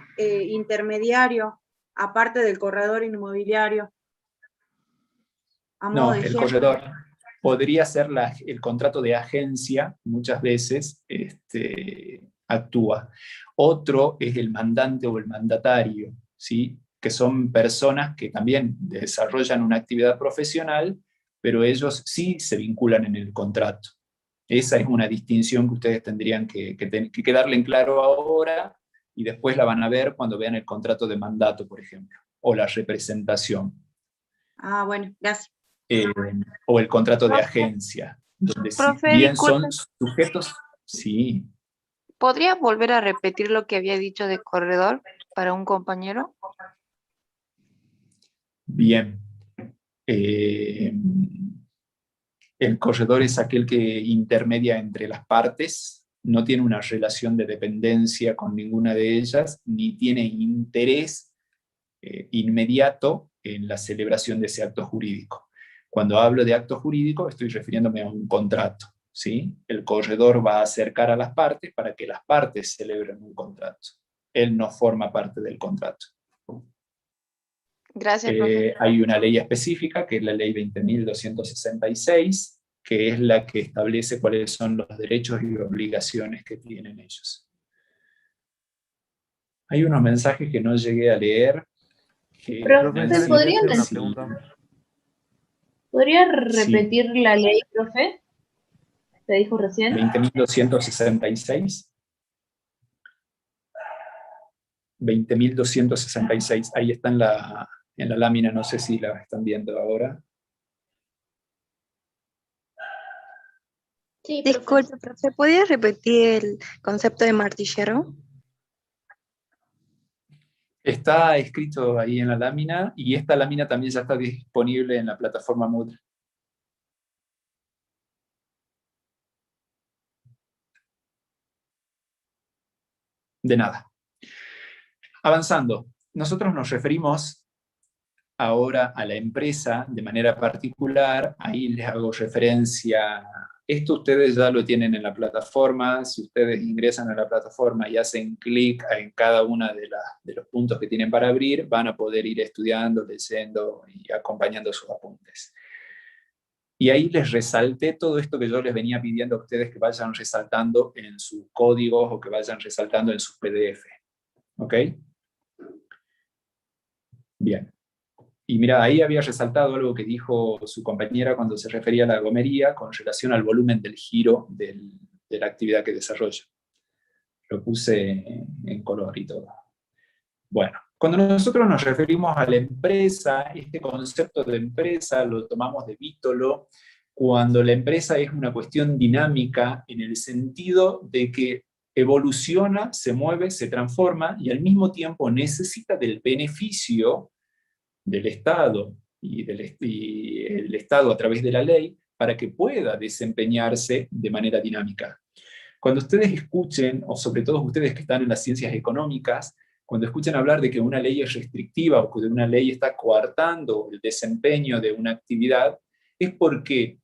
intermediario, aparte del corredor inmobiliario. A modo No, de el ejemplo. corredor podría ser el contrato de agencia, muchas veces actúa. Otro es el mandante o el mandatario, ¿sí? Que son personas que también desarrollan una actividad profesional, pero ellos sí se vinculan en el contrato. Esa es una distinción que ustedes tendrían que quedarle en claro ahora y después la van a ver cuando vean el contrato de mandato, por ejemplo, o la representación. Ah, bueno, gracias. O el contrato de Profe, agencia, donde si profe, bien disculpe. son sujetos, sí. ¿Podría volver a repetir lo que había dicho de corredor para un compañero? Bien. El corredor es aquel que intermedia entre las partes, no tiene una relación de dependencia con ninguna de ellas, ni tiene interés inmediato en la celebración de ese acto jurídico. Cuando hablo de acto jurídico, estoy refiriéndome a un contrato, ¿sí? El corredor va a acercar a las partes para que las partes celebren un contrato. Él no forma parte del contrato. Gracias, profe. Hay una ley específica, que es la ley 20.266, que es la que establece cuáles son los derechos y obligaciones que tienen ellos. Hay unos mensajes que no llegué a leer, que Profe, no es ¿podría una decir- pregunta. ¿Podría Sí. repetir la ley, profe? ¿Te dijo recién? 20.266. 20.266. Ahí está en la lámina, no sé si la están viendo ahora. Sí, profe. Disculpe, profe, ¿podría repetir el concepto de martillero? Está escrito ahí en la lámina, y esta lámina también ya está disponible en la plataforma Moodle. De nada. Avanzando, nosotros nos referimos ahora a la empresa de manera particular. Ahí les hago referencia. Esto ustedes ya lo tienen en la plataforma. Si ustedes ingresan a la plataforma y hacen clic en cada uno de los puntos que tienen para abrir, van a poder ir estudiando, leyendo y acompañando sus apuntes. Y ahí les resalté todo esto que yo les venía pidiendo a ustedes que vayan resaltando en sus códigos o que vayan resaltando en sus PDF. ¿Ok? Bien. Y mira, ahí había resaltado algo que dijo su compañera cuando se refería a la gomería con relación al volumen del giro de la actividad que desarrolla. Lo puse en color y todo. Bueno, cuando nosotros nos referimos a la empresa, este concepto de empresa lo tomamos de Vítolo, cuando la empresa es una cuestión dinámica en el sentido de que evoluciona, se mueve, se transforma y al mismo tiempo necesita del beneficio del Estado y el Estado a través de la ley para que pueda desempeñarse de manera dinámica. Cuando ustedes escuchen, o sobre todo ustedes que están en las ciencias económicas, cuando escuchen hablar de que una ley es restrictiva o que una ley está coartando el desempeño de una actividad, es porque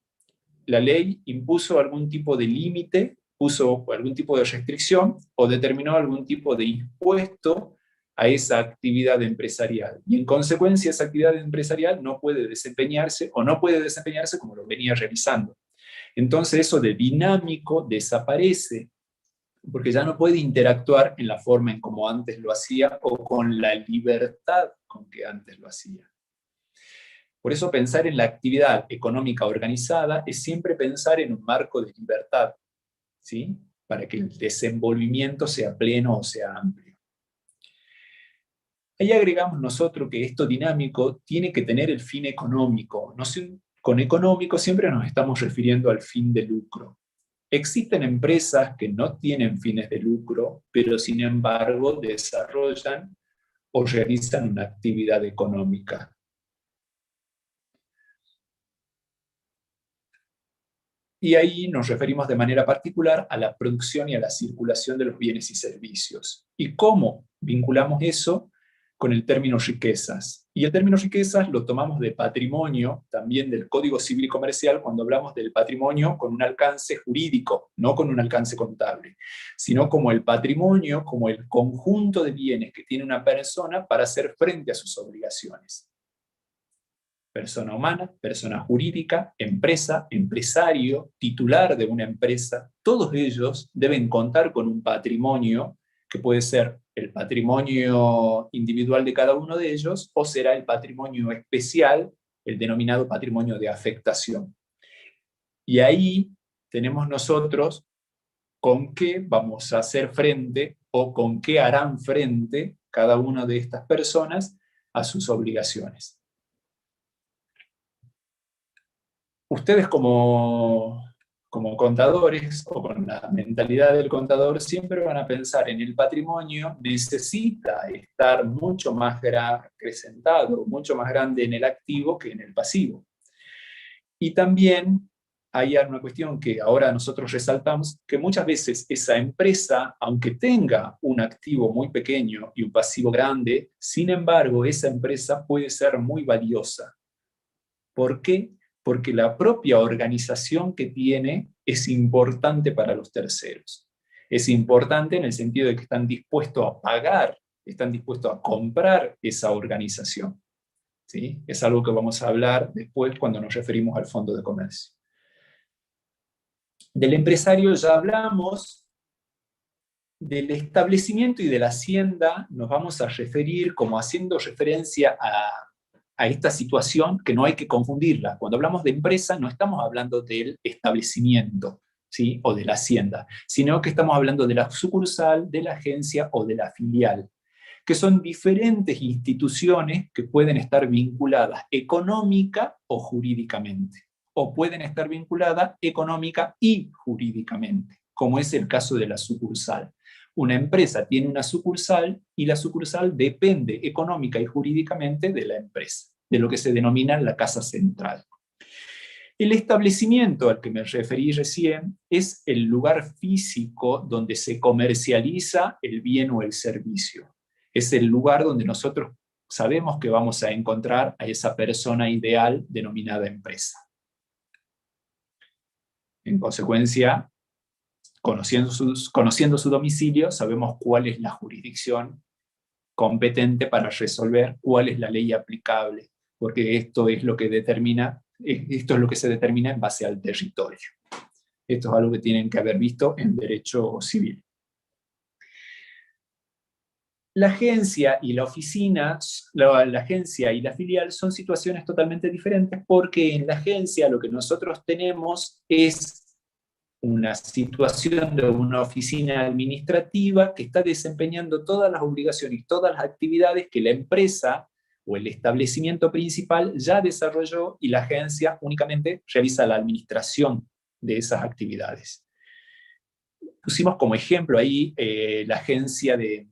la ley impuso algún tipo de límite, puso algún tipo de restricción o determinó algún tipo de impuesto a esa actividad empresarial. Y en consecuencia esa actividad empresarial no puede desempeñarse o no puede desempeñarse como lo venía realizando. Entonces eso de dinámico desaparece, porque ya no puede interactuar en la forma en como antes lo hacía o con la libertad con que antes lo hacía. Por eso pensar en la actividad económica organizada es siempre pensar en un marco de libertad, ¿sí? Para que el desenvolvimiento sea pleno o sea amplio. Ahí agregamos nosotros que esto dinámico tiene que tener el fin económico. Con económico siempre nos estamos refiriendo al fin de lucro. Existen empresas que no tienen fines de lucro, pero sin embargo desarrollan o realizan una actividad económica. Y ahí nos referimos de manera particular a la producción y a la circulación de los bienes y servicios. ¿Y cómo vinculamos eso con el término riquezas? Y el término riquezas lo tomamos de patrimonio, también del Código Civil y Comercial, cuando hablamos del patrimonio con un alcance jurídico, no con un alcance contable, sino como el patrimonio, como el conjunto de bienes que tiene una persona para hacer frente a sus obligaciones. Persona humana, persona jurídica, empresa, empresario, titular de una empresa, todos ellos deben contar con un patrimonio que puede ser el patrimonio individual de cada uno de ellos o será el patrimonio especial, el denominado patrimonio de afectación. Y ahí tenemos nosotros con qué vamos a hacer frente o con qué harán frente cada una de estas personas a sus obligaciones. Ustedes como contadores o con la mentalidad del contador siempre van a pensar en el patrimonio, necesita estar mucho más acrecentado, mucho más grande en el activo que en el pasivo. Y también hay una cuestión que ahora nosotros resaltamos, que muchas veces esa empresa, aunque tenga un activo muy pequeño y un pasivo grande, sin embargo esa empresa puede ser muy valiosa. ¿Por qué? Porque la propia organización que tiene es importante para los terceros. Es importante en el sentido de que están dispuestos a pagar, están dispuestos a comprar esa organización. ¿Sí? Es algo que vamos a hablar después cuando nos referimos al fondo de comercio. Del empresario ya hablamos, del establecimiento y de la hacienda nos vamos a referir como haciendo referencia a esta situación que no hay que confundirla. Cuando hablamos de empresa no estamos hablando del establecimiento, ¿sí? O de la hacienda, sino que estamos hablando de la sucursal, de la agencia o de la filial, que son diferentes instituciones que pueden estar vinculadas económica o jurídicamente, o pueden estar vinculadas económica y jurídicamente, como es el caso de la sucursal. Una empresa tiene una sucursal y la sucursal depende económica y jurídicamente de la empresa, de lo que se denomina la casa central. El establecimiento al que me referí recién es el lugar físico donde se comercializa el bien o el servicio. Es el lugar donde nosotros sabemos que vamos a encontrar a esa persona ideal denominada empresa. En consecuencia, conociendo su domicilio, sabemos cuál es la jurisdicción competente para resolver, cuál es la ley aplicable, porque esto es lo que se determina en base al territorio. Esto es algo que tienen que haber visto en derecho civil. La agencia y la oficina, la agencia y la filial son situaciones totalmente diferentes, porque en la agencia lo que nosotros tenemos es una situación de una oficina administrativa que está desempeñando todas las obligaciones y todas las actividades que la empresa o el establecimiento principal ya desarrolló, y la agencia únicamente realiza la administración de esas actividades. Pusimos como ejemplo ahí la agencia de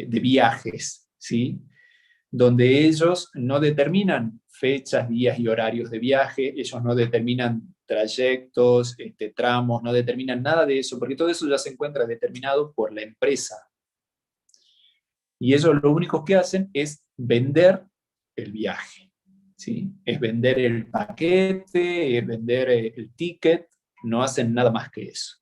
viajes, ¿sí? Donde ellos no determinan fechas, días y horarios de viaje, ellos no determinan trayectos, tramos, no determinan nada de eso, porque todo eso ya se encuentra determinado por la empresa. Y ellos lo único que hacen es vender el viaje, ¿sí? Es vender el paquete, es vender el ticket, no hacen nada más que eso.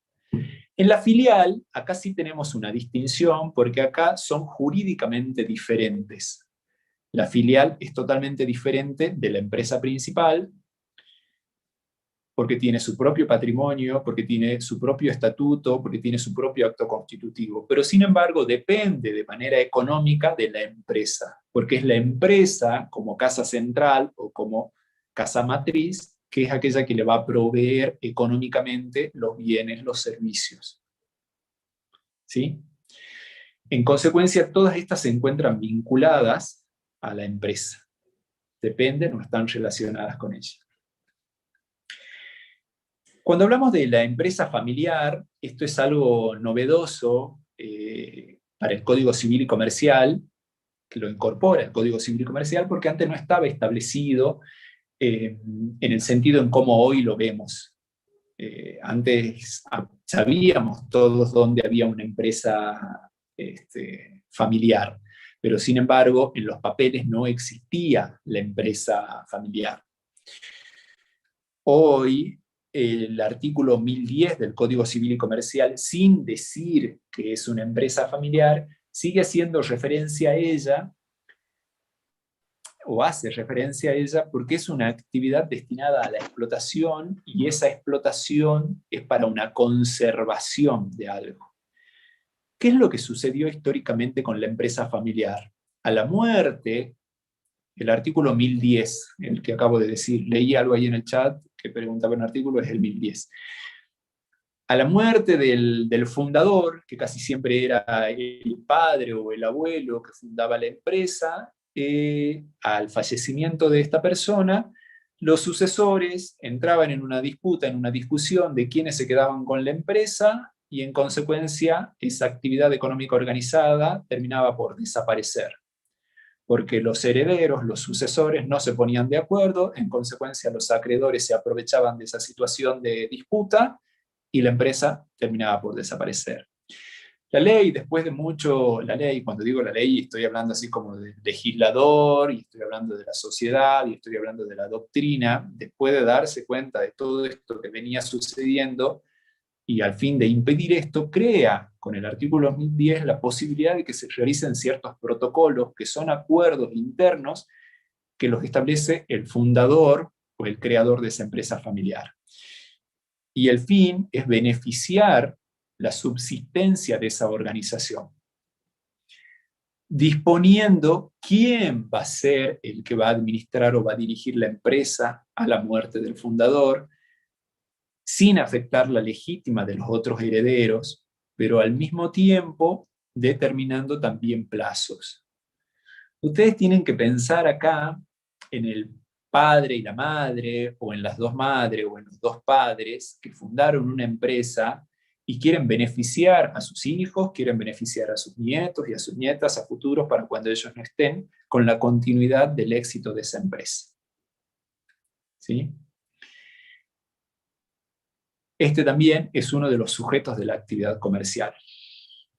En la filial, acá sí tenemos una distinción, porque acá son jurídicamente diferentes. La filial es totalmente diferente de la empresa principal, porque tiene su propio patrimonio, porque tiene su propio estatuto, porque tiene su propio acto constitutivo. Pero sin embargo depende de manera económica de la empresa, porque es la empresa como casa central o como casa matriz, que es aquella que le va a proveer económicamente los bienes, los servicios. ¿Sí? En consecuencia, todas estas se encuentran vinculadas a la empresa. Dependen o están relacionadas con ella. Cuando hablamos de la empresa familiar, esto es algo novedoso para el Código Civil y Comercial, que lo incorpora el Código Civil y Comercial, porque antes no estaba establecido en el sentido en cómo hoy lo vemos. Antes sabíamos todos dónde había una empresa familiar, pero sin embargo en los papeles no existía la empresa familiar. Hoy el artículo 1010 del Código Civil y Comercial, sin decir que es una empresa familiar, sigue haciendo referencia a ella, o hace referencia a ella, porque es una actividad destinada a la explotación, y esa explotación es para una conservación de algo. ¿Qué es lo que sucedió históricamente con la empresa familiar? A la muerte, el artículo 1010, el que acabo de decir, leí algo ahí en el chat que preguntaba en el artículo, es el 1010. A la muerte del fundador, que casi siempre era el padre o el abuelo que fundaba la empresa, al fallecimiento de esta persona, los sucesores entraban en una disputa, en una discusión de quiénes se quedaban con la empresa, y en consecuencia esa actividad económica organizada terminaba por desaparecer, porque los herederos, los sucesores, no se ponían de acuerdo, en consecuencia los acreedores se aprovechaban de esa situación de disputa, y la empresa terminaba por desaparecer. La ley, después de mucho, la ley, cuando digo la ley, estoy hablando así como de legislador, y estoy hablando de la sociedad, y estoy hablando de la doctrina, después de darse cuenta de todo esto que venía sucediendo, y al fin de impedir esto, crea con el artículo 1010 la posibilidad de que se realicen ciertos protocolos, que son acuerdos internos, que los establece el fundador o el creador de esa empresa familiar. Y el fin es beneficiar la subsistencia de esa organización, disponiendo quién va a ser el que va a administrar o va a dirigir la empresa a la muerte del fundador, sin afectar la legítima de los otros herederos, pero al mismo tiempo determinando también plazos. Ustedes tienen que pensar acá en el padre y la madre, o en las dos madres, o en los dos padres que fundaron una empresa y quieren beneficiar a sus hijos, quieren beneficiar a sus nietos y a sus nietas a futuros para cuando ellos no estén, con la continuidad del éxito de esa empresa. ¿Sí? Este también es uno de los sujetos de la actividad comercial.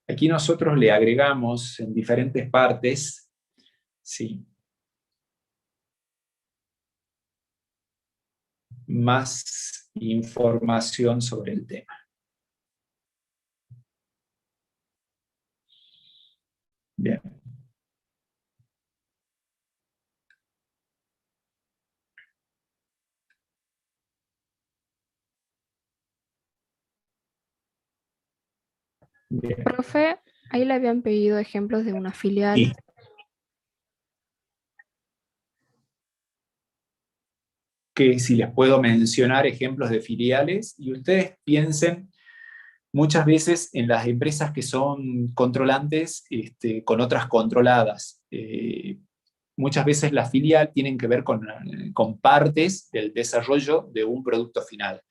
Aquí nosotros le agregamos en diferentes partes, ¿sí?, más información sobre el tema. Bien. Bien. Profe, ahí le habían pedido ejemplos de una filial. Sí. Que si les puedo mencionar ejemplos de filiales, y ustedes piensen muchas veces en las empresas que son controlantes con otras controladas. Muchas veces la filial tienen que ver con partes del desarrollo de un producto final.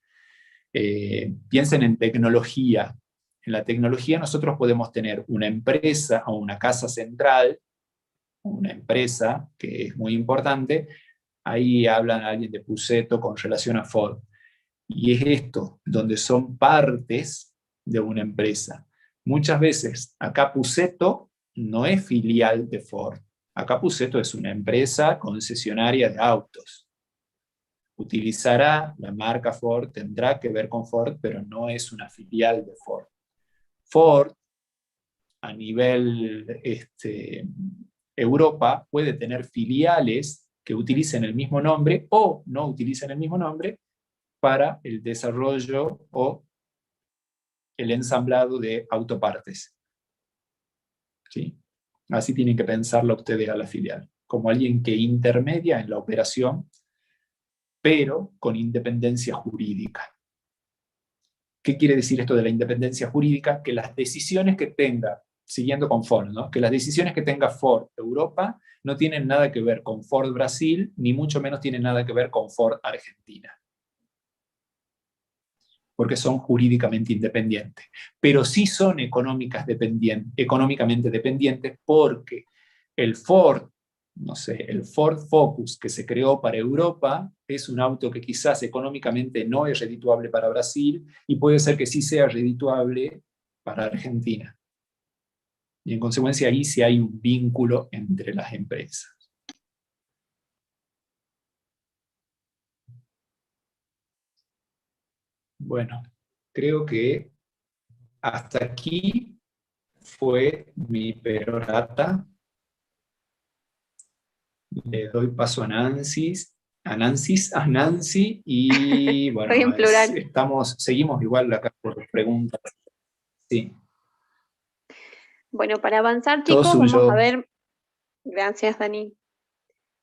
Piensen en tecnología. En la tecnología nosotros podemos tener una empresa o una casa central, una empresa que es muy importante. Ahí hablan alguien de Puceto con relación a Ford. Y es esto, donde son partes de una empresa. Muchas veces, acá Puceto no es filial de Ford. Acá Puceto es una empresa concesionaria de autos. Utilizará la marca Ford, tendrá que ver con Ford, pero no es una filial de Ford. Ford, a nivel Europa, puede tener filiales que utilicen el mismo nombre o no utilicen el mismo nombre para el desarrollo o el ensamblado de autopartes. ¿Sí? Así tienen que pensarlo ustedes a la filial, como alguien que intermedia en la operación, pero con independencia jurídica. ¿Qué quiere decir esto de la independencia jurídica? Que las decisiones que tenga, siguiendo con Ford, ¿no?, que las decisiones que tenga Ford Europa no tienen nada que ver con Ford Brasil, ni mucho menos tienen nada que ver con Ford Argentina, porque son jurídicamente independientes, pero sí son económicamente dependientes, porque el Ford, no sé, el Ford Focus que se creó para Europa es un auto que quizás económicamente no es redituable para Brasil y puede ser que sí sea redituable para Argentina. Y en consecuencia ahí sí hay un vínculo entre las empresas. Bueno, creo que hasta aquí fue mi perorata. Le doy paso a Nancy, y bueno, Estoy en plural. seguimos igual acá por preguntas. Sí. Bueno, para avanzar, Todo chicos, vamos suyo. a ver. Gracias, Dani.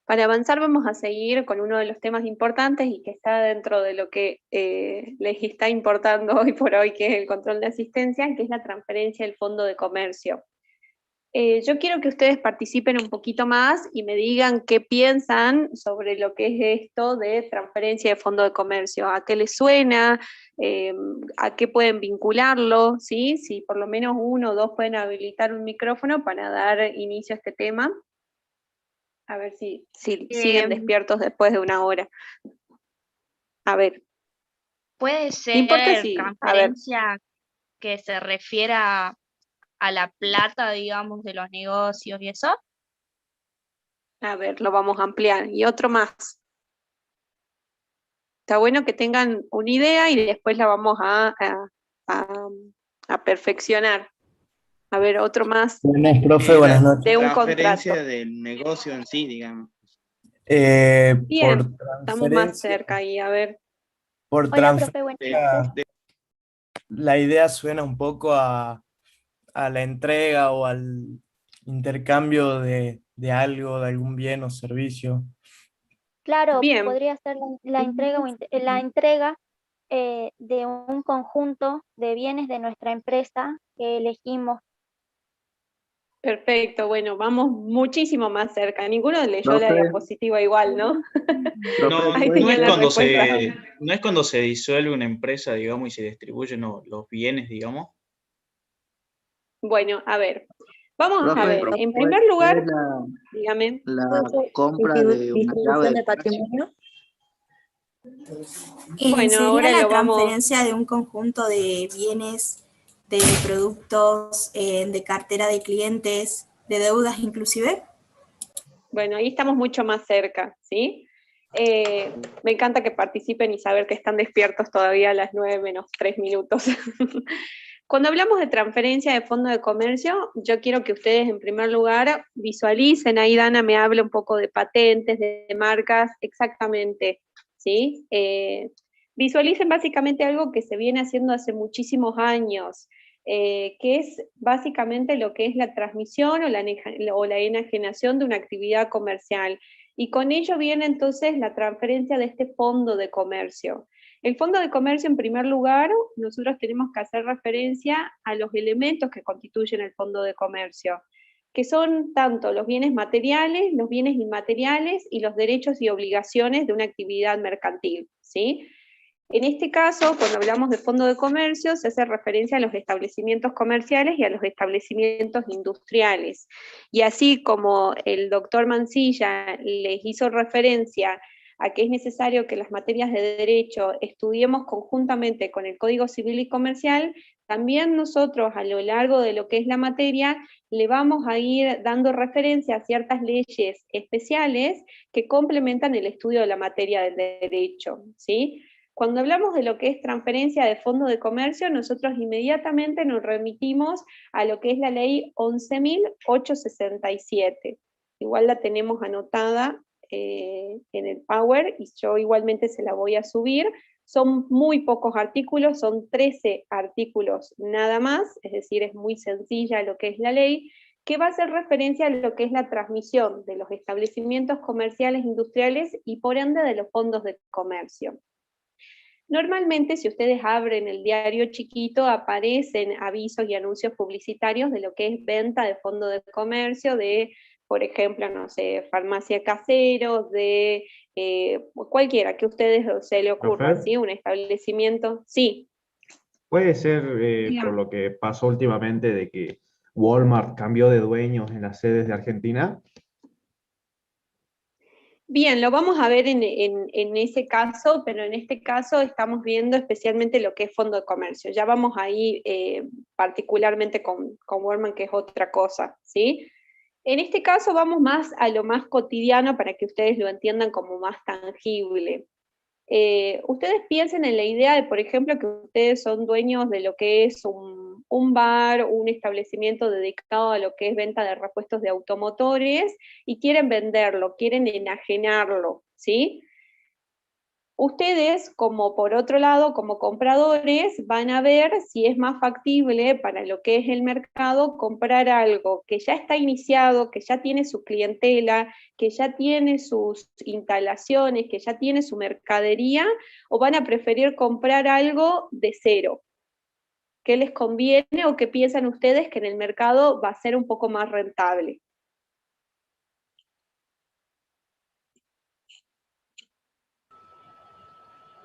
Para avanzar vamos a seguir con uno de los temas importantes y que está dentro de lo que les está importando hoy por hoy, que es el control de asistencia, que es la transferencia del Fondo de Comercio. Yo quiero que ustedes participen un poquito más y me digan qué piensan sobre lo que es esto de transferencia de Fondo de Comercio. ¿A qué les suena? ¿A qué pueden vincularlo? ¿Sí? Si por lo menos uno o dos pueden habilitar un micrófono para dar inicio a este tema. A ver si siguen despiertos después de una hora. A ver. ¿Puede No importa ser si, transferencia que se refiera a la plata, digamos, de los negocios y eso? A ver, lo vamos a ampliar. Y otro más. Está bueno que tengan una idea y después la vamos a perfeccionar. A ver, otro más. Buenas, profe, buenas noches. De un Transferencia contrato. del negocio en sí, digamos. Bien, estamos más cerca ahí, a ver. Por Hola, profe, buenas transferencia, noches. la idea suena un poco a la entrega o al intercambio de algo, de algún bien o servicio. Claro, Bien, podría ser la entrega, la entrega de un conjunto de bienes de nuestra empresa que elegimos. perfecto, bueno, vamos muchísimo más cerca. Ninguno leyó la Profe, diapositiva igual, ¿no? No, Ahí puede no es tenían la cuando respuesta. no es cuando se disuelve una empresa, digamos, y se distribuyen los bienes, digamos. Bueno, a ver, vamos a profe, ver. En ¿puede primer lugar, la, dígame. la compra de una llave de comercio? Bueno, ¿Sería ahora la lo vamos. transferencia de un conjunto de bienes, de productos, de cartera de clientes, de deudas inclusive? Bueno, ahí estamos mucho más cerca, ¿sí? Me encanta que participen y saber que están despiertos todavía a las 9 menos 3 minutos. Cuando hablamos de transferencia de fondo de comercio, yo quiero que ustedes en primer lugar visualicen, ahí Dana me habla un poco de patentes, de marcas, exactamente, ¿sí? Visualicen básicamente algo que se viene haciendo hace muchísimos años, que es básicamente lo que es la transmisión o la enajenación de una actividad comercial. Y con ello viene entonces la transferencia de este fondo de comercio. El fondo de comercio, en primer lugar, nosotros tenemos que hacer referencia a los elementos que constituyen el fondo de comercio, que son tanto los bienes materiales, los bienes inmateriales y los derechos y obligaciones de una actividad mercantil, ¿sí? En este caso, cuando hablamos de fondo de comercio, se hace referencia a los establecimientos comerciales y a los establecimientos industriales. Y así como el doctor Mancilla les hizo referencia a que es necesario que las materias de derecho estudiemos conjuntamente con el Código Civil y Comercial, también nosotros a lo largo de lo que es la materia le vamos a ir dando referencia a ciertas leyes especiales que complementan el estudio de la materia del derecho, ¿sí? Cuando hablamos de lo que es transferencia de fondo de comercio, nosotros inmediatamente nos remitimos a lo que es la ley 11.867. Igual la tenemos anotada en el Power y yo igualmente se la voy a subir. Son muy pocos artículos, son 13 artículos nada más, es decir, es muy sencilla lo que es la ley, que va a hacer referencia a lo que es la transmisión de los establecimientos comerciales, industriales y por ende de los fondos de comercio. Normalmente, si ustedes abren el diario chiquito, aparecen avisos y anuncios publicitarios de lo que es venta de fondo de comercio, de, por ejemplo, no sé, farmacia caseros, de cualquiera que a ustedes se le ocurra, Profe, ¿sí? Un establecimiento, sí. puede ser por Dígame. lo que pasó últimamente de que Walmart cambió de dueños en las sedes de Argentina. Bien, lo vamos a ver en ese caso, pero en este caso estamos viendo especialmente lo que es fondo de comercio. Ya vamos ahí particularmente con Walmart, que es otra cosa, ¿sí? En este caso vamos más a lo más cotidiano para que ustedes lo entiendan como más tangible. Ustedes piensen en la idea de, por ejemplo, que ustedes son dueños de lo que es un bar, un establecimiento dedicado a lo que es venta de repuestos de automotores y quieren venderlo, quieren enajenarlo, ¿sí? Ustedes, como por otro lado, como compradores, van a ver si es más factible para lo que es el mercado comprar algo que ya está iniciado, que ya tiene su clientela, que ya tiene sus instalaciones, que ya tiene su mercadería, o van a preferir comprar algo de cero. ¿Qué les conviene o qué piensan ustedes que en el mercado va a ser un poco más rentable?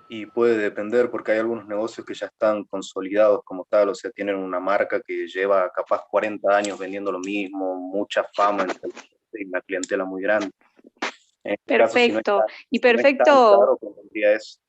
Y puede depender porque hay algunos negocios que ya están consolidados como tal, o sea, tienen una marca que lleva capaz 40 años vendiendo lo mismo, mucha fama y una clientela muy grande. En este caso, si no es Perfecto. Y si no es tan caro, convendría eso.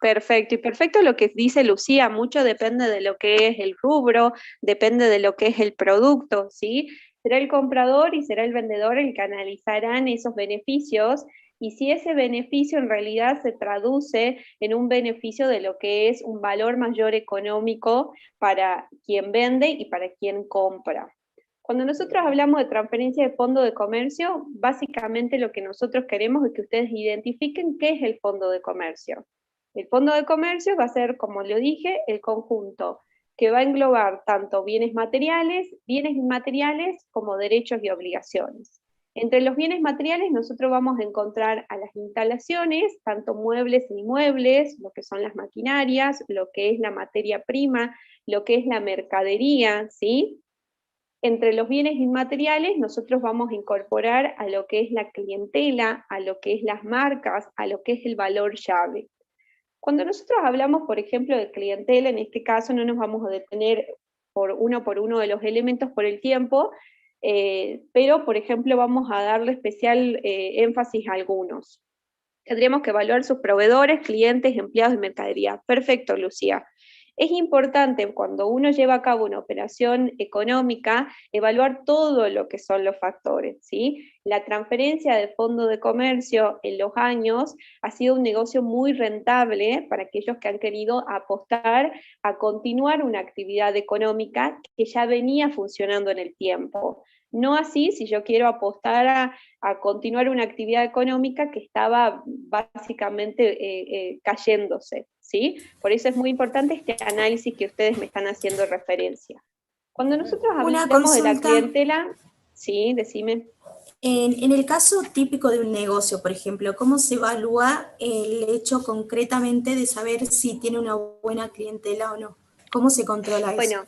Perfecto, y perfecto lo que dice Lucía, mucho depende de lo que es el rubro, depende de lo que es el producto, ¿sí? Será el comprador y será el vendedor el que analizarán esos beneficios, y si ese beneficio en realidad se traduce en un beneficio de lo que es un valor mayor económico para quien vende y para quien compra. Cuando nosotros hablamos de transferencia de fondo de comercio, básicamente lo que nosotros queremos es que ustedes identifiquen qué es el fondo de comercio. El fondo de comercio va a ser, como lo dije, el conjunto que va a englobar tanto bienes materiales, bienes inmateriales, como derechos y obligaciones. Entre los bienes materiales nosotros vamos a encontrar a las instalaciones, tanto muebles e inmuebles, lo que son las maquinarias, lo que es la materia prima, lo que es la mercadería, ¿sí? Entre los bienes inmateriales nosotros vamos a incorporar a lo que es la clientela, a lo que es las marcas, a lo que es el valor llave. Cuando nosotros hablamos, por ejemplo, de clientela, en este caso no nos vamos a detener por uno de los elementos por el tiempo, pero, por ejemplo, vamos a darle especial énfasis a algunos. Tendríamos que evaluar sus proveedores, clientes, empleados de mercadería. Perfecto, Lucía. Es importante cuando uno lleva a cabo una operación económica, evaluar todo lo que son los factores, ¿sí? La transferencia de fondo de comercio en los años ha sido un negocio muy rentable para aquellos que han querido apostar a continuar una actividad económica que ya venía funcionando en el tiempo. No así si yo quiero apostar a continuar una actividad económica que estaba básicamente cayéndose, ¿sí? Por eso es muy importante este análisis que ustedes me están haciendo referencia. Cuando nosotros hablamos de la clientela, sí, decime. En el caso típico de un negocio, por ejemplo, ¿cómo se evalúa el hecho concretamente de saber si tiene una buena clientela o no? ¿Cómo se controla eso? Bueno,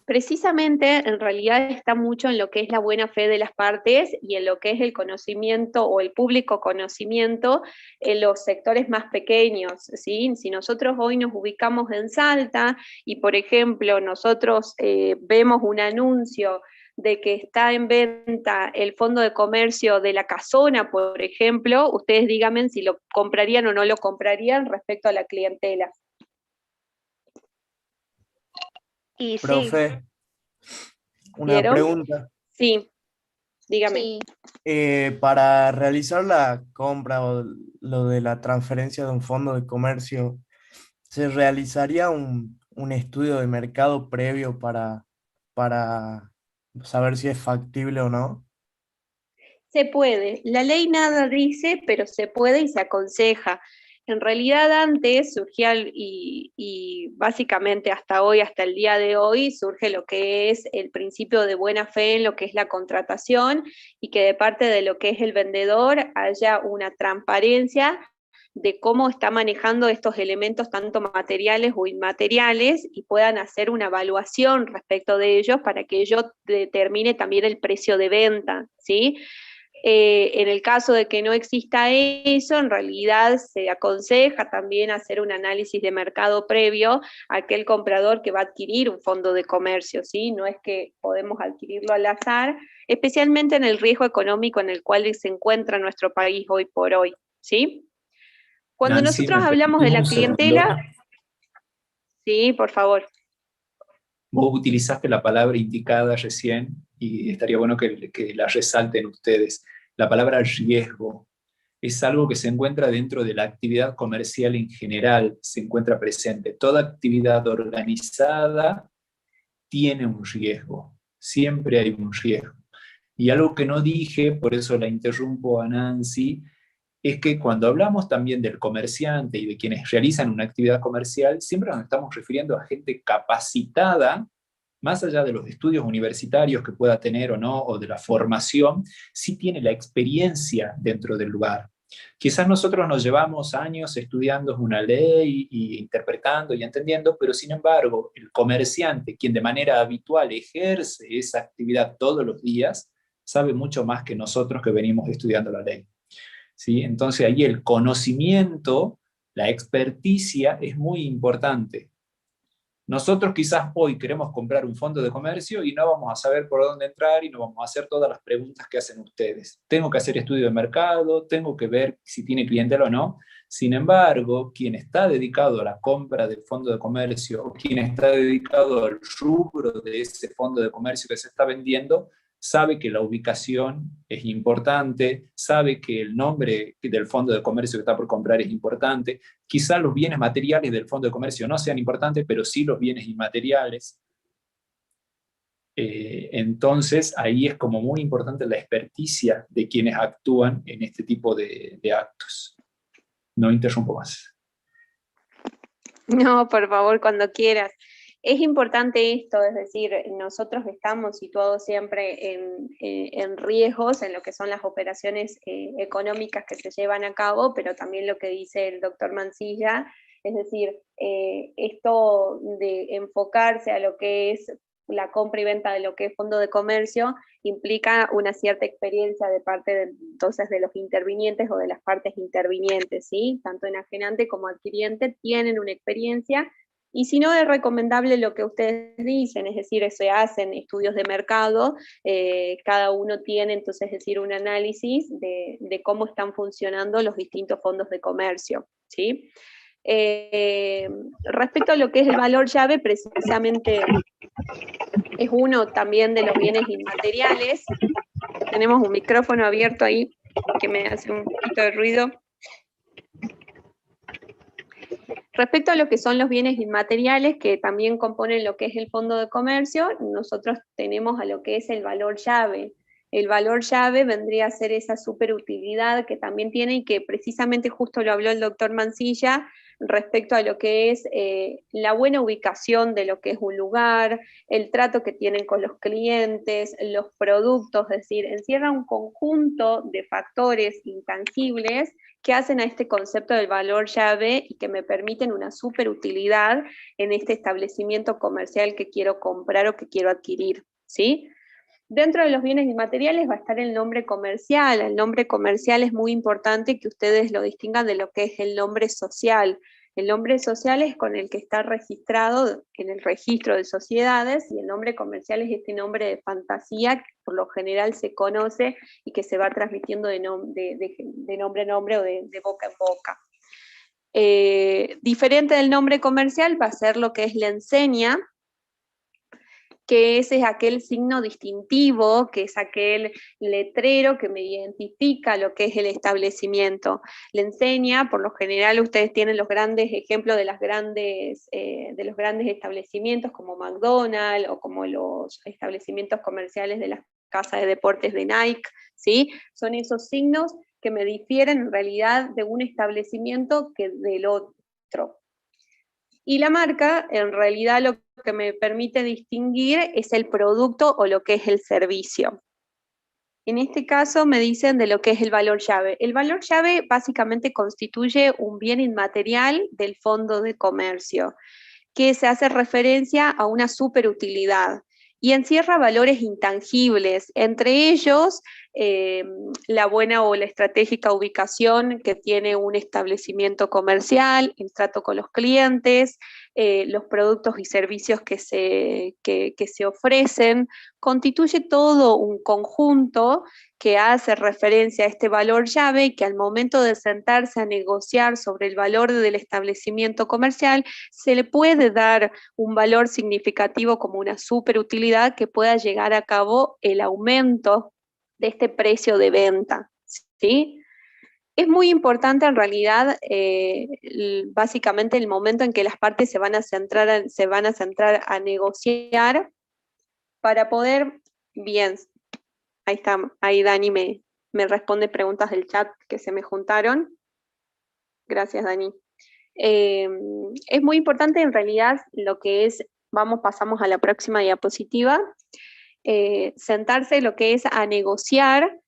precisamente, en realidad está mucho en lo que es la buena fe de las partes y en lo que es el conocimiento o el público conocimiento en los sectores más pequeños, ¿sí? Si nosotros hoy nos ubicamos en Salta y, por ejemplo, nosotros vemos un anuncio de que está en venta el fondo de comercio de La Casona, por ejemplo, ustedes díganme si lo comprarían o no lo comprarían respecto a la clientela. Y Profe, una ¿Vieron? pregunta. Sí, dígame. sí, Para realizar la compra o lo de la transferencia de un fondo de comercio, ¿se realizaría un estudio de mercado previo para saber si es factible o no? Se puede. La ley nada dice, pero se puede y se aconseja. En realidad antes surgía, y básicamente hasta hoy, hasta el día de hoy, surge lo que es el principio de buena fe en lo que es la contratación y que de parte de lo que es el vendedor haya una transparencia de cómo está manejando estos elementos tanto materiales o inmateriales y puedan hacer una evaluación respecto de ellos para que ello determine también el precio de venta, ¿sí? En el caso de que no exista eso, en realidad se aconseja también hacer un análisis de mercado previo a aquel comprador que va a adquirir un fondo de comercio, ¿sí? No es que podemos adquirirlo al azar, especialmente en el riesgo económico en el cual se encuentra nuestro país hoy por hoy, ¿sí? Cuando Nancy, nosotros ¿me hablamos de la permitís un segundo? clientela, sí, por favor. Vos utilizaste la palabra indicada recién y estaría bueno que la resalten ustedes. La palabra riesgo es algo que se encuentra dentro de la actividad comercial en general, se encuentra presente. Toda actividad organizada tiene un riesgo, siempre hay un riesgo. Y algo que no dije, por eso la interrumpo a Nancy, es que cuando hablamos también del comerciante y de quienes realizan una actividad comercial, siempre nos estamos refiriendo a gente capacitada, más allá de los estudios universitarios que pueda tener o no, o de la formación, sí tiene la experiencia dentro del lugar. Quizás nosotros nos llevamos años estudiando una ley y interpretando y entendiendo, pero sin embargo, el comerciante, quien de manera habitual ejerce esa actividad todos los días, sabe mucho más que nosotros que venimos estudiando la ley. ¿Sí? Entonces ahí el conocimiento, la experticia es muy importante. Nosotros quizás hoy queremos comprar un fondo de comercio y no vamos a saber por dónde entrar y no vamos a hacer todas las preguntas que hacen ustedes. Tengo que hacer estudio de mercado, tengo que ver si tiene clientela o no. Sin embargo, quien está dedicado a la compra del fondo de comercio o quien está dedicado al rubro de ese fondo de comercio que se está vendiendo, sabe que la ubicación es importante, sabe que el nombre del fondo de comercio que está por comprar es importante. Quizá los bienes materiales del fondo de comercio no sean importantes, pero sí los bienes inmateriales. Entonces, ahí es como muy importante la experticia de quienes actúan en este tipo de actos. No interrumpo más. No, por favor, cuando quieras. Es importante esto, es decir, nosotros estamos situados siempre en riesgos en lo que son las operaciones económicas que se llevan a cabo, pero también lo que dice el doctor Mansilla, es decir, esto de enfocarse a lo que es la compra y venta de lo que es fondo de comercio implica una cierta experiencia de parte entonces de los intervinientes o de las partes intervinientes, ¿sí? Tanto enajenante como adquiriente tienen una experiencia. Y si no, es recomendable lo que ustedes dicen, es decir, se hacen estudios de mercado, cada uno tiene entonces, es decir, un análisis de cómo están funcionando los distintos fondos de comercio, ¿sí? Respecto a lo que es el valor llave, precisamente es uno también de los bienes inmateriales. Tenemos un micrófono abierto ahí que me hace un poquito de ruido. Respecto a lo que son los bienes inmateriales, que también componen lo que es el fondo de comercio, nosotros tenemos a lo que es el valor llave. El valor llave vendría a ser esa superutilidad que también tiene y que precisamente justo lo habló el doctor Mansilla respecto a lo que es la buena ubicación de lo que es un lugar, el trato que tienen con los clientes, los productos, es decir, encierra un conjunto de factores intangibles que hacen a este concepto del valor llave y que me permiten una superutilidad en este establecimiento comercial que quiero comprar o que quiero adquirir, ¿sí? Dentro de los bienes inmateriales va a estar el nombre comercial. El nombre comercial es muy importante que ustedes lo distingan de lo que es el nombre social. El nombre social es con el que está registrado en el registro de sociedades, y el nombre comercial es este nombre de fantasía que por lo general se conoce y que se va transmitiendo de nombre en nombre o de boca en boca. Diferente del nombre comercial va a ser lo que es la enseña, que ese es aquel signo distintivo, que es aquel letrero que me identifica lo que es el establecimiento. La enseña, por lo general ustedes tienen los grandes ejemplos de los grandes establecimientos como McDonald's o como los establecimientos comerciales de las casas de deportes de Nike, ¿sí? Son esos signos que me difieren en realidad de un establecimiento que del otro. Y la marca, en realidad, lo que me permite distinguir es el producto o lo que es el servicio. En este caso me dicen de lo que es el valor llave. El valor llave básicamente constituye un bien inmaterial del fondo de comercio, que se hace referencia a una superutilidad y encierra valores intangibles, entre ellos la buena o la estratégica ubicación que tiene un establecimiento comercial, el trato con los clientes, los productos y servicios que se ofrecen, constituye todo un conjunto que hace referencia a este valor llave y que al momento de sentarse a negociar sobre el valor del establecimiento comercial, se le puede dar un valor significativo como una superutilidad que pueda llegar a cabo el aumento de este precio de venta, ¿sí? Es muy importante en realidad, básicamente el momento en que las partes se van a centrar a negociar para poder, bien, ahí está, ahí Dani me responde preguntas del chat que se me juntaron. Gracias, Dani. Es muy importante en realidad lo que es, pasamos a la próxima diapositiva, sentarse lo que es a negociar,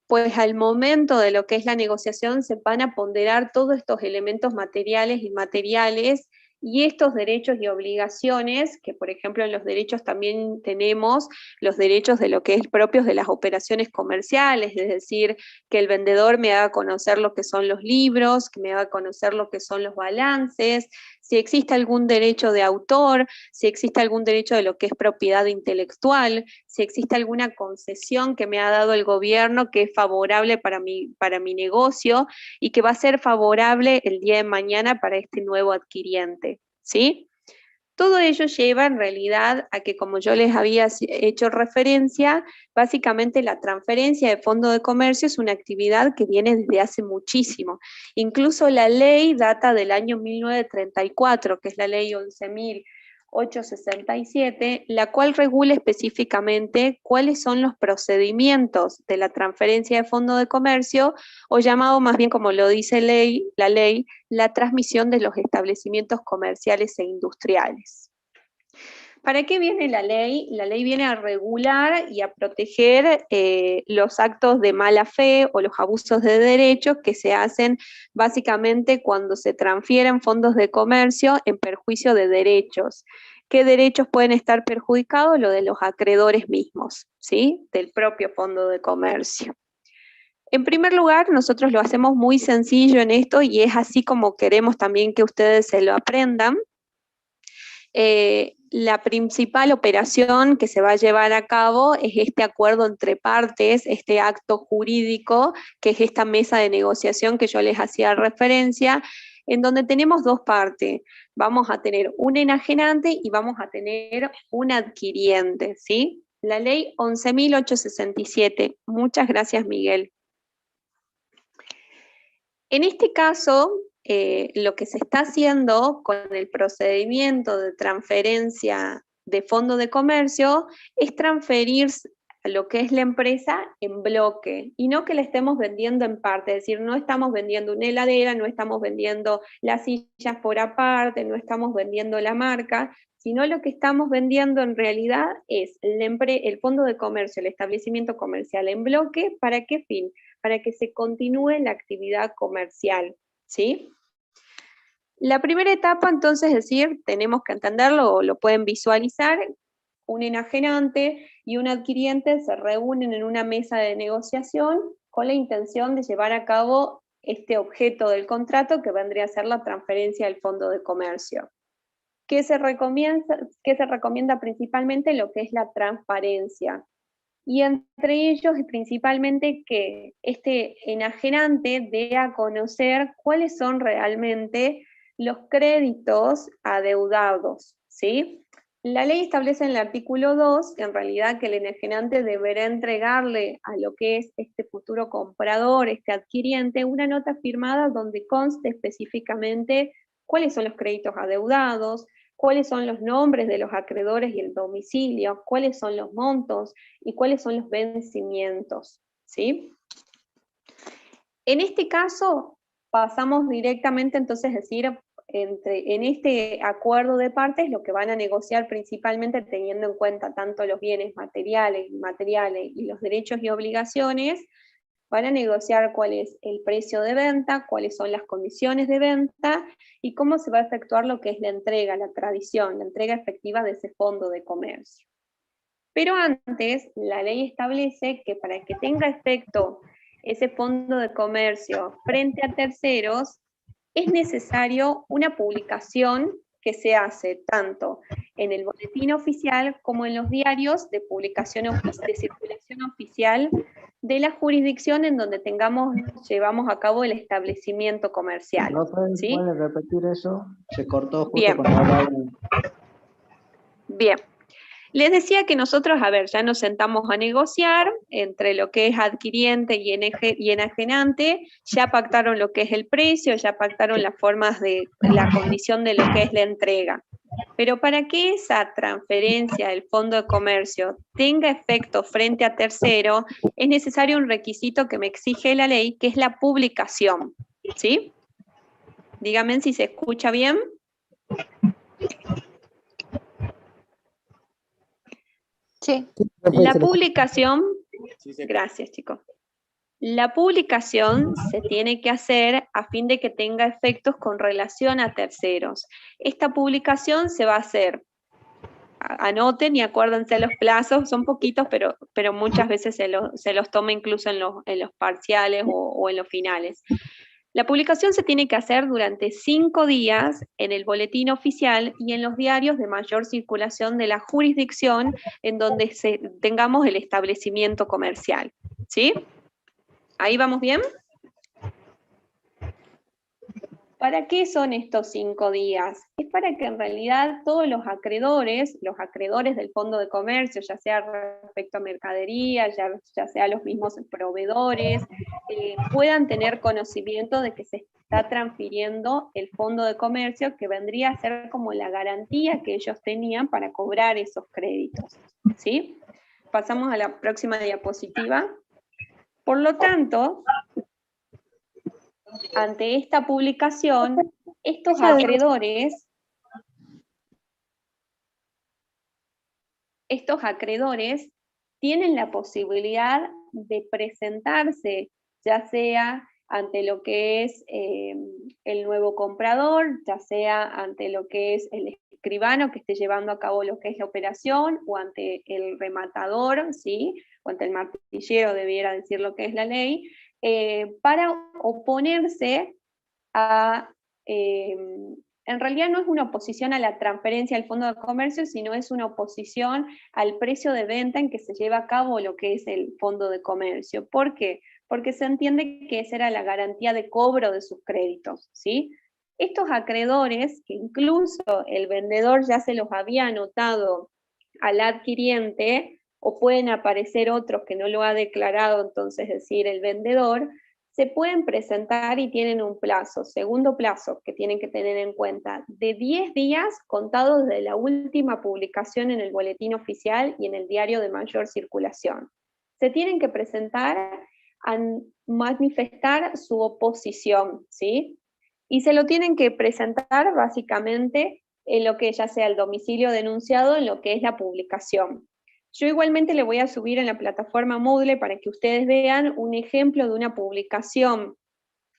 pues al momento de lo que es la negociación se van a ponderar todos estos elementos materiales y inmateriales y estos derechos y obligaciones, que por ejemplo en los derechos también tenemos los derechos de lo que es propios de las operaciones comerciales, es decir, que el vendedor me haga conocer lo que son los libros, que me haga conocer lo que son los balances, si existe algún derecho de autor, si existe algún derecho de lo que es propiedad intelectual, si existe alguna concesión que me ha dado el gobierno que es favorable para mi negocio y que va a ser favorable el día de mañana para este nuevo adquiriente, ¿sí? Todo ello lleva en realidad a que, como yo les había hecho referencia, básicamente la transferencia de fondo de comercio es una actividad que viene desde hace muchísimo. Incluso la ley data del año 1934, que es la ley 11.000 867, la cual regula específicamente cuáles son los procedimientos de la transferencia de fondo de comercio, o llamado más bien, como lo dice la ley, la transmisión de los establecimientos comerciales e industriales. ¿Para qué viene la ley? La ley viene a regular y a proteger los actos de mala fe o los abusos de derechos que se hacen básicamente cuando se transfieren fondos de comercio en perjuicio de derechos. ¿Qué derechos pueden estar perjudicados? Lo de los acreedores mismos, ¿sí? Del propio fondo de comercio. En primer lugar, nosotros lo hacemos muy sencillo en esto y es así como queremos también que ustedes se lo aprendan. La principal operación que se va a llevar a cabo es este acuerdo entre partes, este acto jurídico, que es esta mesa de negociación que yo les hacía referencia, en donde tenemos dos partes. Vamos a tener un enajenante y vamos a tener un adquiriente, ¿sí? La ley 11.867. Muchas gracias, Miguel. En este caso, lo que se está haciendo con el procedimiento de transferencia de fondo de comercio es transferir lo que es la empresa en bloque, y no que la estemos vendiendo en parte, es decir, no estamos vendiendo una heladera, no estamos vendiendo las sillas por aparte, no estamos vendiendo la marca, sino lo que estamos vendiendo en realidad es el fondo de comercio, el establecimiento comercial en bloque. ¿Para qué fin? Para que se continúe la actividad comercial, ¿sí? La primera etapa, entonces, es decir, tenemos que entenderlo, o lo pueden visualizar, un enajenante y un adquiriente se reúnen en una mesa de negociación con la intención de llevar a cabo este objeto del contrato, que vendría a ser la transferencia del fondo de comercio. ¿Qué se recomienda principalmente? Lo que es la transparencia. Y entre ellos, principalmente, que este enajenante dé a conocer cuáles son realmente los créditos adeudados, ¿sí? La ley establece en el artículo 2, en realidad, que el enajenante deberá entregarle a lo que es este futuro comprador, este adquiriente, una nota firmada donde conste específicamente cuáles son los créditos adeudados, cuáles son los nombres de los acreedores y el domicilio, cuáles son los montos y cuáles son los vencimientos, ¿sí? En este caso, pasamos directamente, entonces, es decir, en este acuerdo de partes, lo que van a negociar principalmente, teniendo en cuenta tanto los bienes materiales, inmateriales y los derechos y obligaciones, van a negociar cuál es el precio de venta, cuáles son las condiciones de venta, y cómo se va a efectuar lo que es la entrega, la tradición, la entrega efectiva de ese fondo de comercio. Pero antes, la ley establece que para que tenga efecto ese fondo de comercio frente a terceros, es necesario una publicación que se hace tanto en el boletín oficial como en los diarios de publicación de circulación oficial de la jurisdicción en donde llevamos a cabo el establecimiento comercial. ¿Sí? ¿Puede repetir eso? Se cortó justo Bien. cuando hablaba. Bien. Les decía que nosotros, a ver, ya nos sentamos a negociar entre lo que es adquiriente y enajenante, ya pactaron lo que es el precio, ya pactaron las formas de la condición de lo que es la entrega. Pero para que esa transferencia del fondo de comercio tenga efecto frente a tercero, es necesario un requisito que me exige la ley, que es la publicación, ¿sí? Díganme si se escucha bien. Sí. La publicación, gracias chicos, la publicación se tiene que hacer a fin de que tenga efectos con relación a terceros. Esta publicación se va a hacer, anoten y acuérdense los plazos, son poquitos, pero muchas veces se los toma incluso en los parciales o en los finales. La publicación se tiene que hacer durante 5 días en el boletín oficial y en los diarios de mayor circulación de la jurisdicción en donde tengamos el establecimiento comercial. ¿Sí? ¿Ahí vamos bien? ¿Para qué son estos 5 días? Es para que en realidad todos los acreedores del Fondo de Comercio, ya sea respecto a mercadería, ya sea los mismos proveedores, puedan tener conocimiento de que se está transfiriendo el Fondo de Comercio, que vendría a ser como la garantía que ellos tenían para cobrar esos créditos, ¿sí? Pasamos a la próxima diapositiva. Por lo tanto, ante esta publicación, estos acreedores tienen la posibilidad de presentarse, ya sea ante lo que es el nuevo comprador, ya sea ante lo que es el escribano que esté llevando a cabo lo que es la operación, o ante el rematador, ¿sí? O ante el martillero, debiera decir lo que es la ley, para oponerse a, en realidad no es una oposición a la transferencia al Fondo de Comercio, sino es una oposición al precio de venta en que se lleva a cabo lo que es el Fondo de Comercio. ¿Por qué? Porque se entiende que esa era la garantía de cobro de sus créditos, ¿sí? Estos acreedores, que incluso el vendedor ya se los había anotado al adquiriente, o pueden aparecer otros que no lo ha declarado, entonces decir el vendedor, se pueden presentar y tienen un plazo, segundo plazo que tienen que tener en cuenta, de 10 días contados desde la última publicación en el boletín oficial y en el diario de mayor circulación. Se tienen que presentar a manifestar su oposición, ¿sí? Y se lo tienen que presentar básicamente en lo que ya sea el domicilio denunciado, en lo que es la publicación. Yo igualmente le voy a subir en la plataforma Moodle para que ustedes vean un ejemplo de una publicación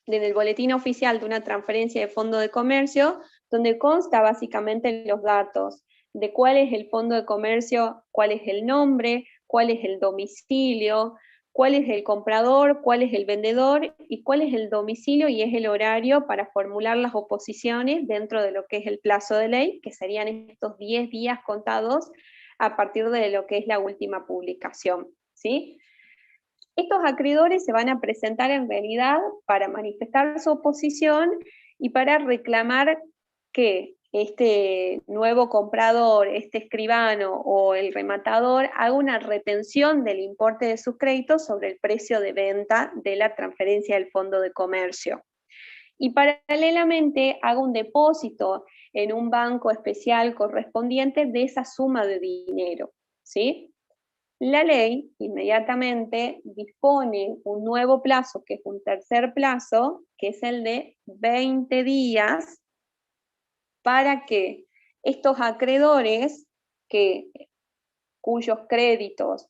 en el boletín oficial de una transferencia de Fondo de Comercio, donde consta básicamente los datos de cuál es el Fondo de Comercio, cuál es el nombre, cuál es el domicilio, cuál es el comprador, cuál es el vendedor y cuál es el domicilio y es el horario para formular las oposiciones dentro de lo que es el plazo de ley, que serían estos 10 días contados a partir de lo que es la última publicación, ¿sí? Estos acreedores se van a presentar en realidad para manifestar su oposición y para reclamar que este nuevo comprador, este escribano o el rematador haga una retención del importe de sus créditos sobre el precio de venta de la transferencia del Fondo de Comercio. Y paralelamente haga un depósito en un banco especial correspondiente de esa suma de dinero, ¿sí? La ley inmediatamente dispone un nuevo plazo, que es un tercer plazo, que es el de 20 días, para que estos acreedores cuyos créditos,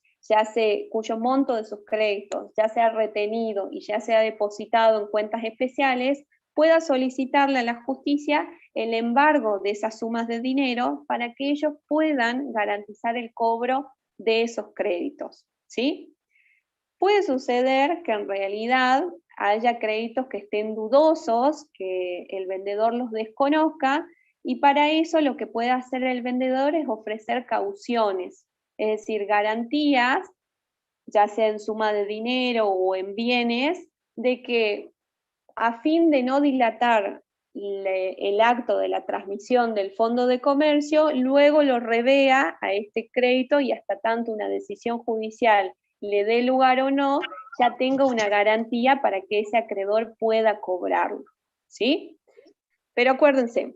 cuyo monto de sus créditos ya sea retenido y ya sea depositado en cuentas especiales, pueda solicitarle a la justicia el embargo de esas sumas de dinero para que ellos puedan garantizar el cobro de esos créditos, ¿sí? Puede suceder que en realidad haya créditos que estén dudosos, que el vendedor los desconozca, y para eso lo que puede hacer el vendedor es ofrecer cauciones, es decir, garantías, ya sea en suma de dinero o en bienes, de que a fin de no dilatar el acto de la transmisión del Fondo de Comercio, luego lo revea a este crédito y hasta tanto una decisión judicial le dé lugar o no, ya tenga una garantía para que ese acreedor pueda cobrarlo, ¿sí? Pero acuérdense,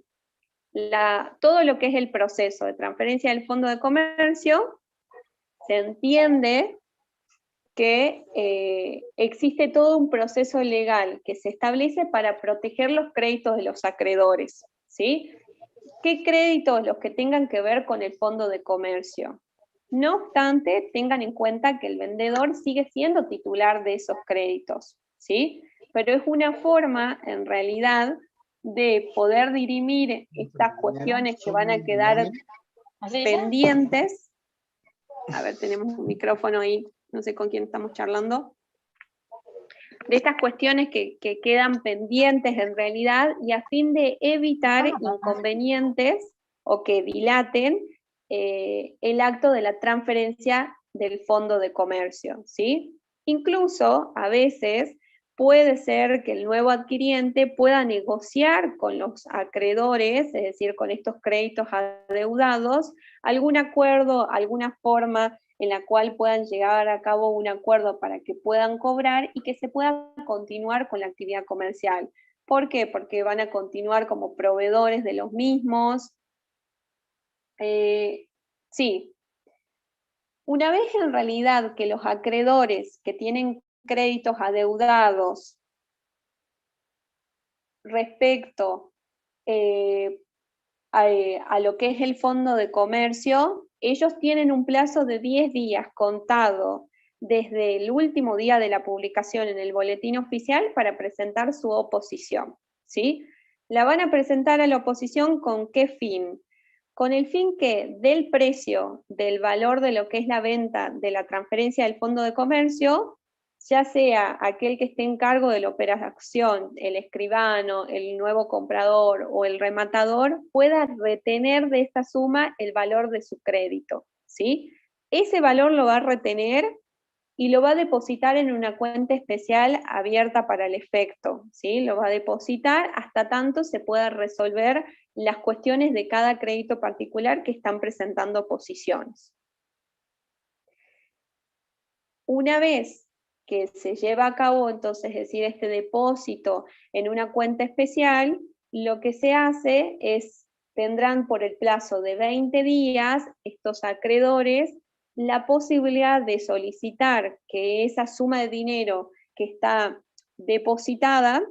todo lo que es el proceso de transferencia del Fondo de Comercio, se entiende que existe todo un proceso legal que se establece para proteger los créditos de los acreedores, ¿sí? ¿Qué créditos? Los que tengan que ver con el Fondo de Comercio. No obstante, tengan en cuenta que el vendedor sigue siendo titular de esos créditos, ¿sí? Pero es una forma, en realidad, de poder dirimir estas cuestiones que van a quedar pendientes. A ver, tenemos un micrófono ahí. No sé con quién estamos charlando, de estas cuestiones que quedan pendientes en realidad, y a fin de evitar inconvenientes o que dilaten el acto de la transferencia del Fondo de Comercio, ¿sí? Incluso, a veces, puede ser que el nuevo adquiriente pueda negociar con los acreedores, es decir, con estos créditos adeudados, algún acuerdo, alguna forma en la cual puedan llevar a cabo un acuerdo para que puedan cobrar y que se pueda continuar con la actividad comercial. ¿Por qué? Porque van a continuar como proveedores de los mismos. Sí. Una vez en realidad que los acreedores que tienen créditos adeudados respecto a lo que es el fondo de comercio, ellos tienen un plazo de 10 días contado desde el último día de la publicación en el boletín oficial para presentar su oposición, ¿sí? La van a presentar a la oposición ¿con qué fin? Con el fin que del precio, del valor de lo que es la venta de la transferencia del fondo de comercio, ya sea aquel que esté en cargo de la operación, el escribano, el nuevo comprador o el rematador, pueda retener de esta suma el valor de su crédito, ¿sí? Ese valor lo va a retener y lo va a depositar en una cuenta especial abierta para el efecto, ¿sí? Lo va a depositar hasta tanto se pueda resolver las cuestiones de cada crédito particular que están presentando oposiciones. Una vez que se lleva a cabo, entonces, es decir, este depósito en una cuenta especial, lo que se hace es, tendrán por el plazo de 20 días estos acreedores la posibilidad de solicitar que esa suma de dinero que está depositada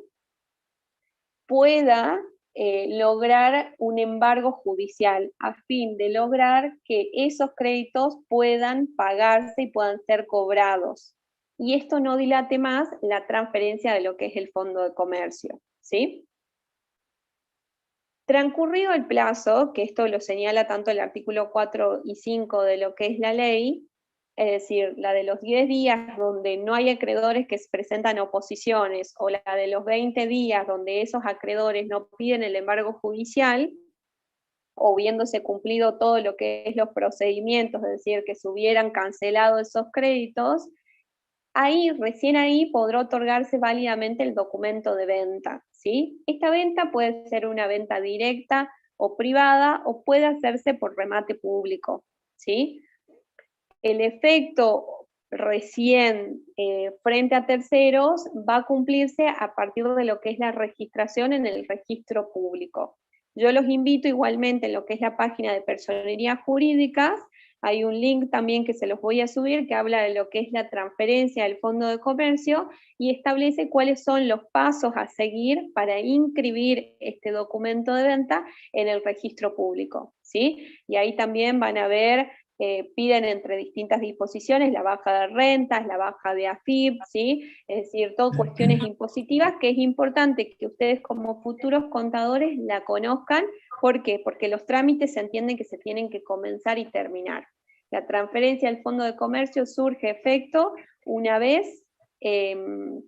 pueda lograr un embargo judicial a fin de lograr que esos créditos puedan pagarse y puedan ser cobrados. Y esto no dilate más la transferencia de lo que es el fondo de comercio, ¿sí? Transcurrido el plazo, que esto lo señala tanto el artículo 4 y 5 de lo que es la ley, es decir, la de los 10 días donde no hay acreedores que se presentan oposiciones, o la de los 20 días donde esos acreedores no piden el embargo judicial, o viéndose cumplido todo lo que es los procedimientos, es decir, que se hubieran cancelado esos créditos, recién ahí podrá otorgarse válidamente el documento de venta, ¿sí? Esta venta puede ser una venta directa o privada, o puede hacerse por remate público, ¿sí? El efecto recién frente a terceros va a cumplirse a partir de lo que es la registración en el registro público. Yo los invito igualmente en lo que es la página de personerías jurídicas, hay un link también que se los voy a subir que habla de lo que es la transferencia del fondo de comercio y establece cuáles son los pasos a seguir para inscribir este documento de venta en el registro público, ¿sí? Y ahí también van a ver, piden entre distintas disposiciones la baja de rentas, la baja de AFIP, ¿sí? Es decir, todo cuestiones impositivas que es importante que ustedes como futuros contadores la conozcan. ¿Por qué? Porque los trámites se entienden que se tienen que comenzar y terminar. La transferencia del fondo de comercio surge efecto una vez que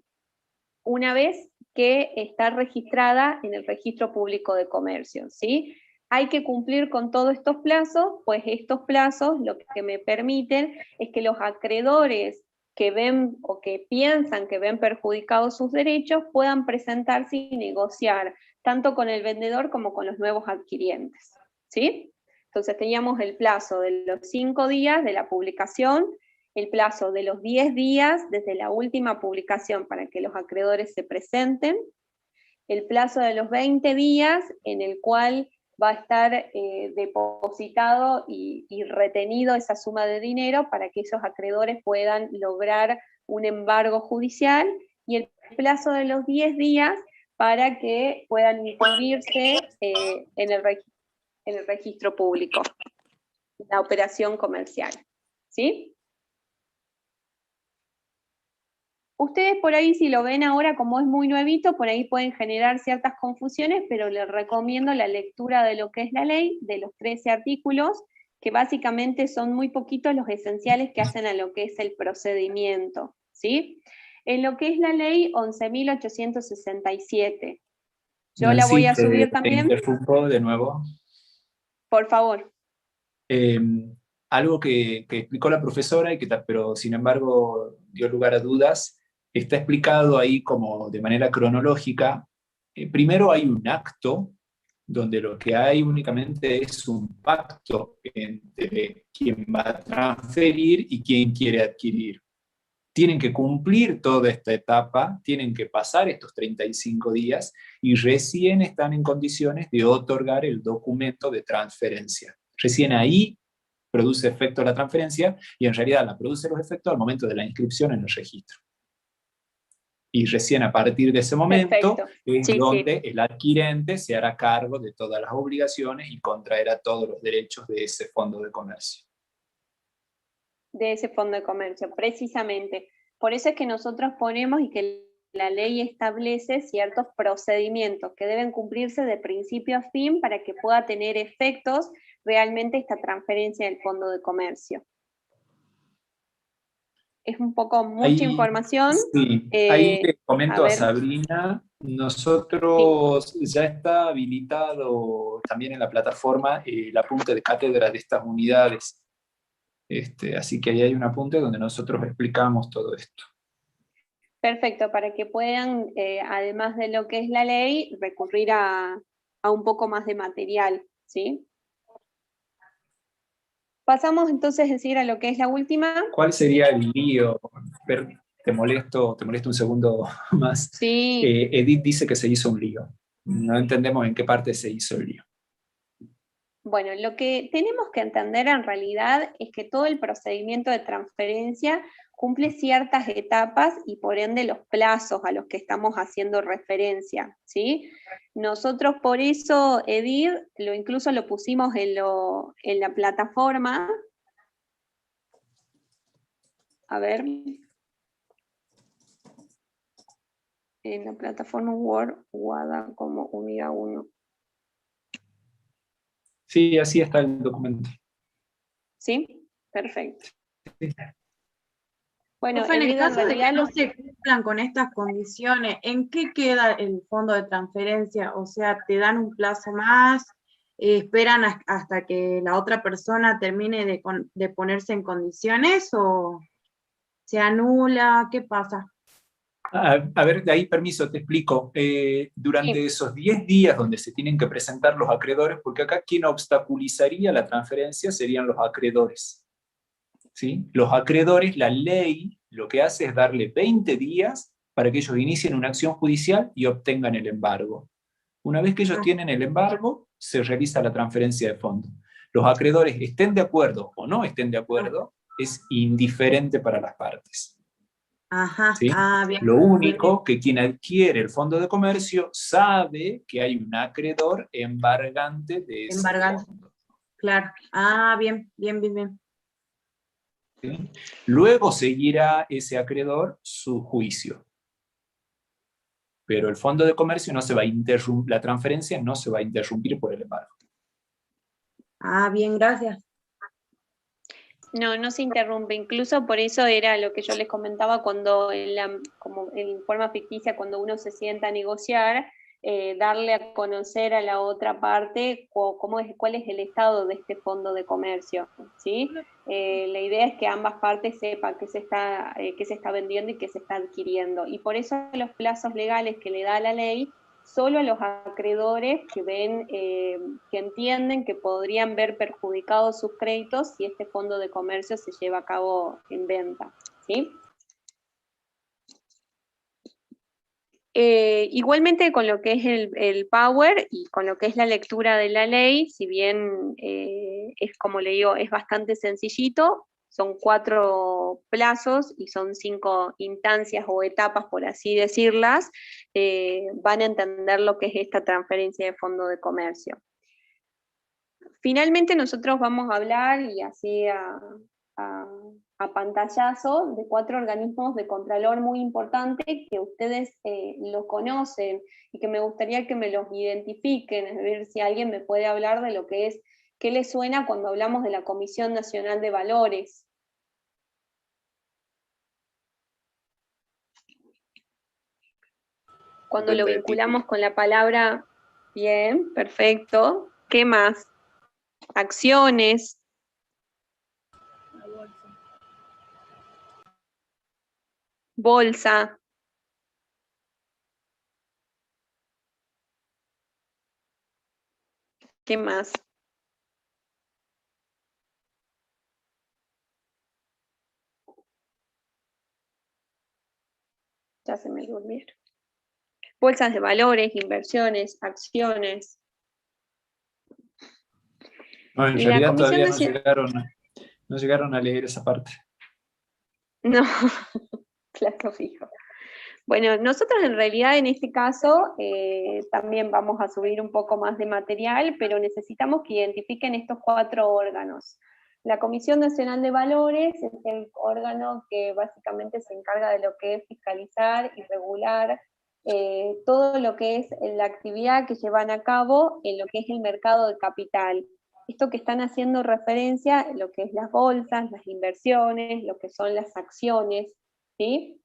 está registrada en el registro público de comercio, ¿sí? Hay que cumplir con todos estos plazos, pues estos plazos lo que me permiten es que los acreedores que ven o que piensan que ven perjudicados sus derechos puedan presentarse y negociar, tanto con el vendedor como con los nuevos adquirientes, ¿sí? Entonces teníamos el plazo de los 5 días de la publicación, el plazo de los 10 días desde la última publicación para que los acreedores se presenten, el plazo de los 20 días en el cual va a estar depositado y retenido esa suma de dinero para que esos acreedores puedan lograr un embargo judicial, y el plazo de los 10 días para que puedan inscribirse en el registro público, la operación comercial, ¿sí? Ustedes por ahí, si lo ven ahora como es muy nuevito, por ahí pueden generar ciertas confusiones, pero les recomiendo la lectura de lo que es la ley, de los 13 artículos, que básicamente son muy poquitos los esenciales que hacen a lo que es el procedimiento, ¿sí? En lo que es la ley 11.867. Yo la voy a subir también. Te interrumpo de nuevo. Por favor. Algo que explicó la profesora, pero sin embargo dio lugar a dudas, está explicado ahí como de manera cronológica. Primero hay un acto donde lo que hay únicamente es un pacto entre quien va a transferir y quien quiere adquirir. Tienen que cumplir toda esta etapa, tienen que pasar estos 35 días y recién están en condiciones de otorgar el documento de transferencia. Recién ahí produce efecto la transferencia y en realidad la produce los efectos al momento de la inscripción en el registro. Y recién a partir de ese momento es donde el adquirente se hará cargo de todas las obligaciones y contraerá todos los derechos de ese fondo de comercio. De ese fondo de comercio, precisamente. Por eso es que nosotros ponemos y que la ley establece ciertos procedimientos que deben cumplirse de principio a fin para que pueda tener efectos realmente esta transferencia del fondo de comercio. Es un poco mucha información. Sí, ahí le comento a Sabrina, nosotros ya está habilitado también en la plataforma el apunte de cátedra de estas unidades. Así que ahí hay un apunte donde nosotros explicamos todo esto. Perfecto, para que puedan, además de lo que es la ley, recurrir a un poco más de material, ¿sí? Pasamos entonces a decir a lo que es la última. ¿Cuál sería el lío? Te molesto un segundo más. Sí. Edith dice que se hizo un lío. No entendemos en qué parte se hizo el lío. Bueno, lo que tenemos que entender en realidad es que todo el procedimiento de transferencia cumple ciertas etapas y por ende los plazos a los que estamos haciendo referencia, ¿sí? Nosotros por eso, Edith, incluso lo pusimos en la plataforma. A ver. En la plataforma Word, WADA como unidad 1. Sí, así está el documento. ¿Sí? Perfecto. Sí. Bueno, en el caso de que no se cumplan con estas condiciones, ¿en qué queda el fondo de transferencia? O sea, ¿te dan un plazo más? ¿Esperan hasta que la otra persona termine de ponerse en condiciones? ¿O se anula? ¿Qué pasa? A ver, de ahí, permiso, te explico. Durante esos 10 días donde se tienen que presentar los acreedores, porque acá quien obstaculizaría la transferencia serían los acreedores. ¿Sí? Los acreedores, la ley lo que hace es darle 20 días para que ellos inicien una acción judicial y obtengan el embargo. Una vez que ellos tienen el embargo, se realiza la transferencia de fondos. Los acreedores estén de acuerdo o no estén de acuerdo, es indiferente para las partes. Ajá. ¿Sí? Bien. Lo único que quien adquiere el fondo de comercio sabe que hay un acreedor embargante de ese fondo. Claro. Bien. ¿Sí? Luego seguirá ese acreedor su juicio. Pero el fondo de comercio no se va a interrumpir, la transferencia no se va a interrumpir por el embargo. Bien, gracias. No se interrumpe, incluso por eso era lo que yo les comentaba cuando como en forma ficticia, cuando uno se sienta a negociar, darle a conocer a la otra parte cuál es el estado de este fondo de comercio, ¿sí? La idea es que ambas partes sepan qué se está vendiendo y qué se está adquiriendo, y por eso los plazos legales que le da la ley, solo a los acreedores que ven, que entienden que podrían ver perjudicados sus créditos si este fondo de comercio se lleva a cabo en venta, ¿sí? Igualmente con lo que es el Power y con lo que es la lectura de la ley, si bien es, como le digo, es bastante sencillito, son 4 plazos y son 5 instancias o etapas, por así decirlas, van a entender lo que es esta transferencia de fondo de comercio. Finalmente nosotros vamos a hablar, y así a pantallazo, de 4 organismos de contralor muy importantes que ustedes lo conocen y que me gustaría que me los identifiquen, a ver si alguien me puede hablar de lo que es, qué les suena cuando hablamos de la Comisión Nacional de Valores. Cuando lo vinculamos con la palabra, bien, perfecto. ¿Qué más? Acciones. Bolsa. ¿Qué más? Ya se me durmieron. Bolsas de valores, inversiones, acciones. No, en Y la realidad Comisión todavía Nacional... no llegaron a leer esa parte. No, plazo fijo. Bueno, nosotros en realidad en este caso también vamos a subir un poco más de material, pero necesitamos que identifiquen estos 4 órganos. La Comisión Nacional de Valores es el órgano que básicamente se encarga de lo que es fiscalizar y regular todo lo que es la actividad que llevan a cabo en lo que es el mercado de capital. Esto que están haciendo referencia a lo que es las bolsas, las inversiones, lo que son las acciones, ¿sí?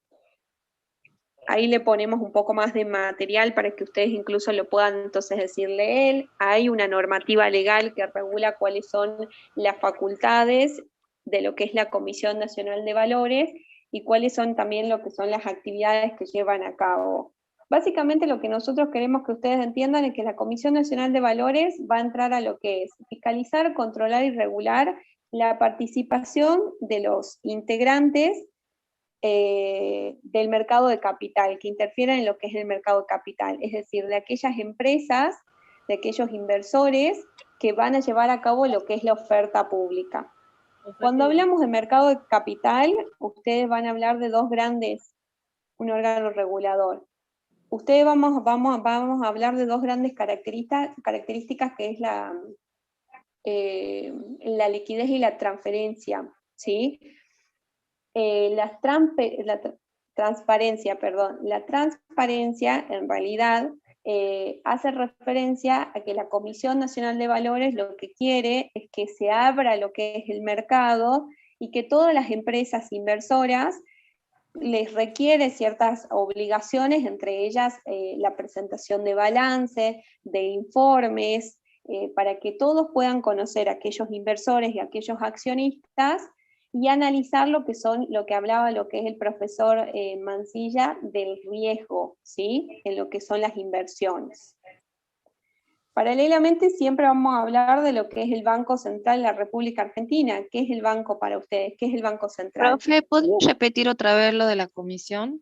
Ahí le ponemos un poco más de material para que ustedes incluso lo puedan entonces decirle él. Hay una normativa legal que regula cuáles son las facultades de lo que es la Comisión Nacional de Valores y cuáles son también lo que son las actividades que llevan a cabo. Básicamente lo que nosotros queremos que ustedes entiendan es que la Comisión Nacional de Valores va a entrar a lo que es fiscalizar, controlar y regular la participación de los integrantes del mercado de capital, que interfieren en lo que es el mercado de capital, es decir, de aquellas empresas, de aquellos inversores que van a llevar a cabo lo que es la oferta pública. Cuando hablamos de mercado de capital, ustedes van a hablar de 2 grandes, un órgano regulador. Ustedes vamos a hablar de 2 grandes características que es la liquidez y la transferencia, ¿sí? La transparencia en realidad hace referencia a que la Comisión Nacional de Valores lo que quiere es que se abra lo que es el mercado y que todas las empresas inversoras les requiere ciertas obligaciones, entre ellas la presentación de balance, de informes, para que todos puedan conocer a aquellos inversores y a aquellos accionistas y analizar lo que hablaba lo que es el profesor Mancilla del riesgo, ¿sí? En lo que son las inversiones. Paralelamente siempre vamos a hablar de lo que es el Banco Central de la República Argentina. ¿Qué es el banco para ustedes? ¿Qué es el Banco Central? Profe, ¿podría repetir otra vez lo de la comisión?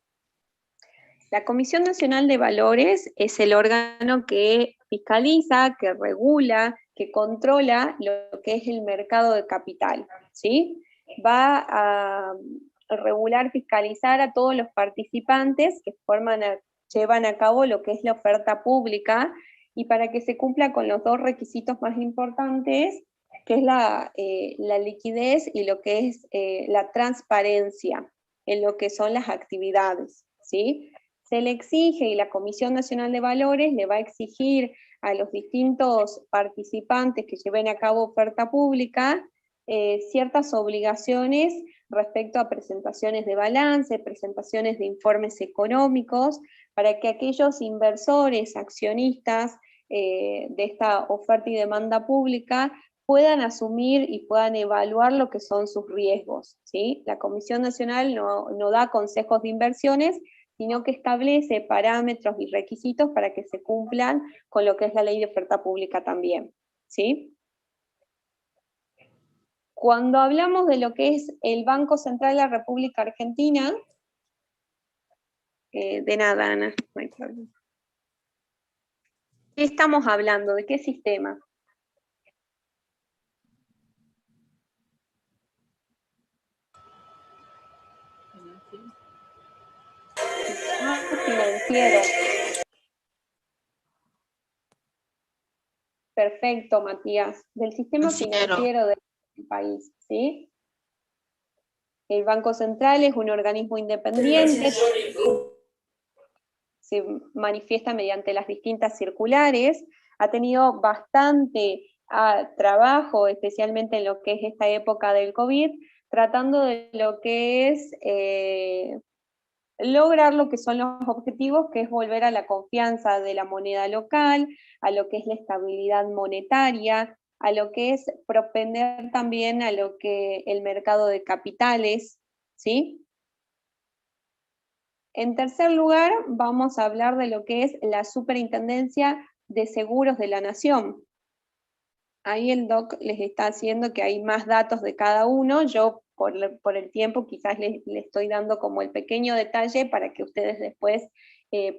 La Comisión Nacional de Valores es el órgano que fiscaliza, que regula, que controla lo que es el mercado de capital, ¿sí? Va a regular, fiscalizar a todos los participantes que llevan a cabo lo que es la oferta pública, y para que se cumpla con los 2 requisitos más importantes, que es la liquidez y lo que es la transparencia en lo que son las actividades, ¿sí? Se le exige, y la Comisión Nacional de Valores le va a exigir a los distintos participantes que lleven a cabo oferta pública ciertas obligaciones respecto a presentaciones de balance, presentaciones de informes económicos, para que aquellos inversores, accionistas de esta oferta y demanda pública puedan asumir y puedan evaluar lo que son sus riesgos, ¿sí? La Comisión Nacional no da consejos de inversiones, sino que establece parámetros y requisitos para que se cumplan con lo que es la ley de oferta pública también, ¿sí? Cuando hablamos de lo que es el Banco Central de la República Argentina, de nada, Ana, no hay problema. ¿Qué estamos hablando? ¿De qué sistema? Financiero. Perfecto, Matías. Del sistema financiero del país, ¿sí? El Banco Central es un organismo independiente, se manifiesta mediante las distintas circulares, ha tenido bastante trabajo, especialmente en lo que es esta época del COVID, tratando de lo que es lograr lo que son los objetivos, que es volver a la confianza de la moneda local, a lo que es la estabilidad monetaria, a lo que es propender también a lo que el mercado de capitales, ¿sí? En tercer lugar, vamos a hablar de lo que es la Superintendencia de Seguros de la Nación. ahí el doc les está haciendo que hay más datos de cada uno. Yo por el tiempo quizás les estoy dando como el pequeño detalle para que ustedes después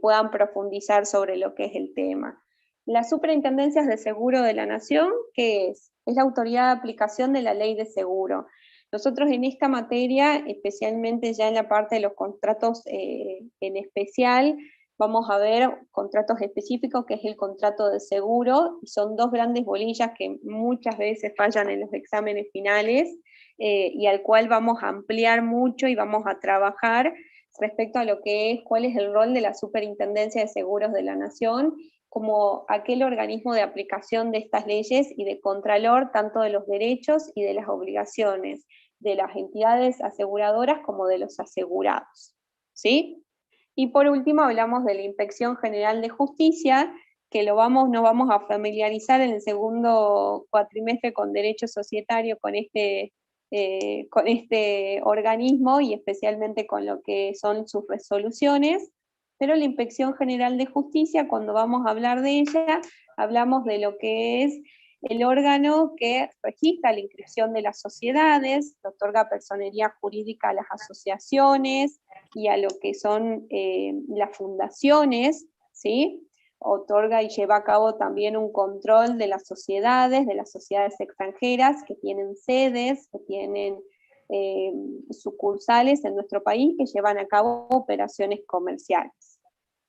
puedan profundizar sobre lo que es el tema. Las superintendencias de seguro de la Nación, ¿qué es? Es la autoridad de aplicación de la ley de seguro. Nosotros en esta materia, especialmente ya en la parte de los contratos en especial, vamos a ver contratos específicos, que es el contrato de seguro, y son dos grandes bolillas que muchas veces fallan en los exámenes finales, y al cual vamos a ampliar mucho y vamos a trabajar respecto a lo que es, cuál es el rol de la Superintendencia de Seguros de la Nación, como aquel organismo de aplicación de estas leyes y de contralor tanto de los derechos y de las obligaciones de las entidades aseguradoras como de los asegurados, ¿sí? Y por último hablamos de la Inspección General de Justicia, que nos vamos a familiarizar en el segundo cuatrimestre con Derecho Societario, con este organismo y especialmente con lo que son sus resoluciones, pero la Inspección General de Justicia, cuando vamos a hablar de ella, hablamos de lo que es el órgano que registra la inscripción de las sociedades, que otorga personería jurídica a las asociaciones y a lo que son las fundaciones, ¿sí? Otorga y lleva a cabo también un control de las sociedades extranjeras que tienen sedes, que tienen sucursales en nuestro país, que llevan a cabo operaciones comerciales.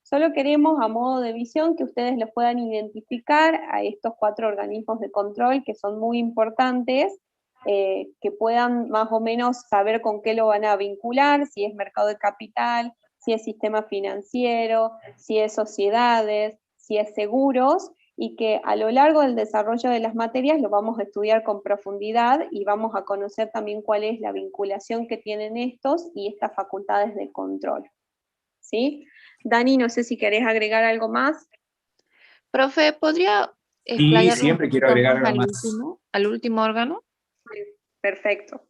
Solo queremos, a modo de visión, que ustedes los puedan identificar a estos 4 organismos de control que son muy importantes, que puedan más o menos saber con qué lo van a vincular, si es mercado de capital, si es sistema financiero, si es sociedades, si es seguros, y que a lo largo del desarrollo de las materias lo vamos a estudiar con profundidad y vamos a conocer también cuál es la vinculación que tienen estos y estas facultades de control. ¿Sí? Dani, no sé si querés agregar algo más. Profe, ¿podría Sí, explayarlo siempre un quiero poquito agregar más algo más. al último órgano? Perfecto.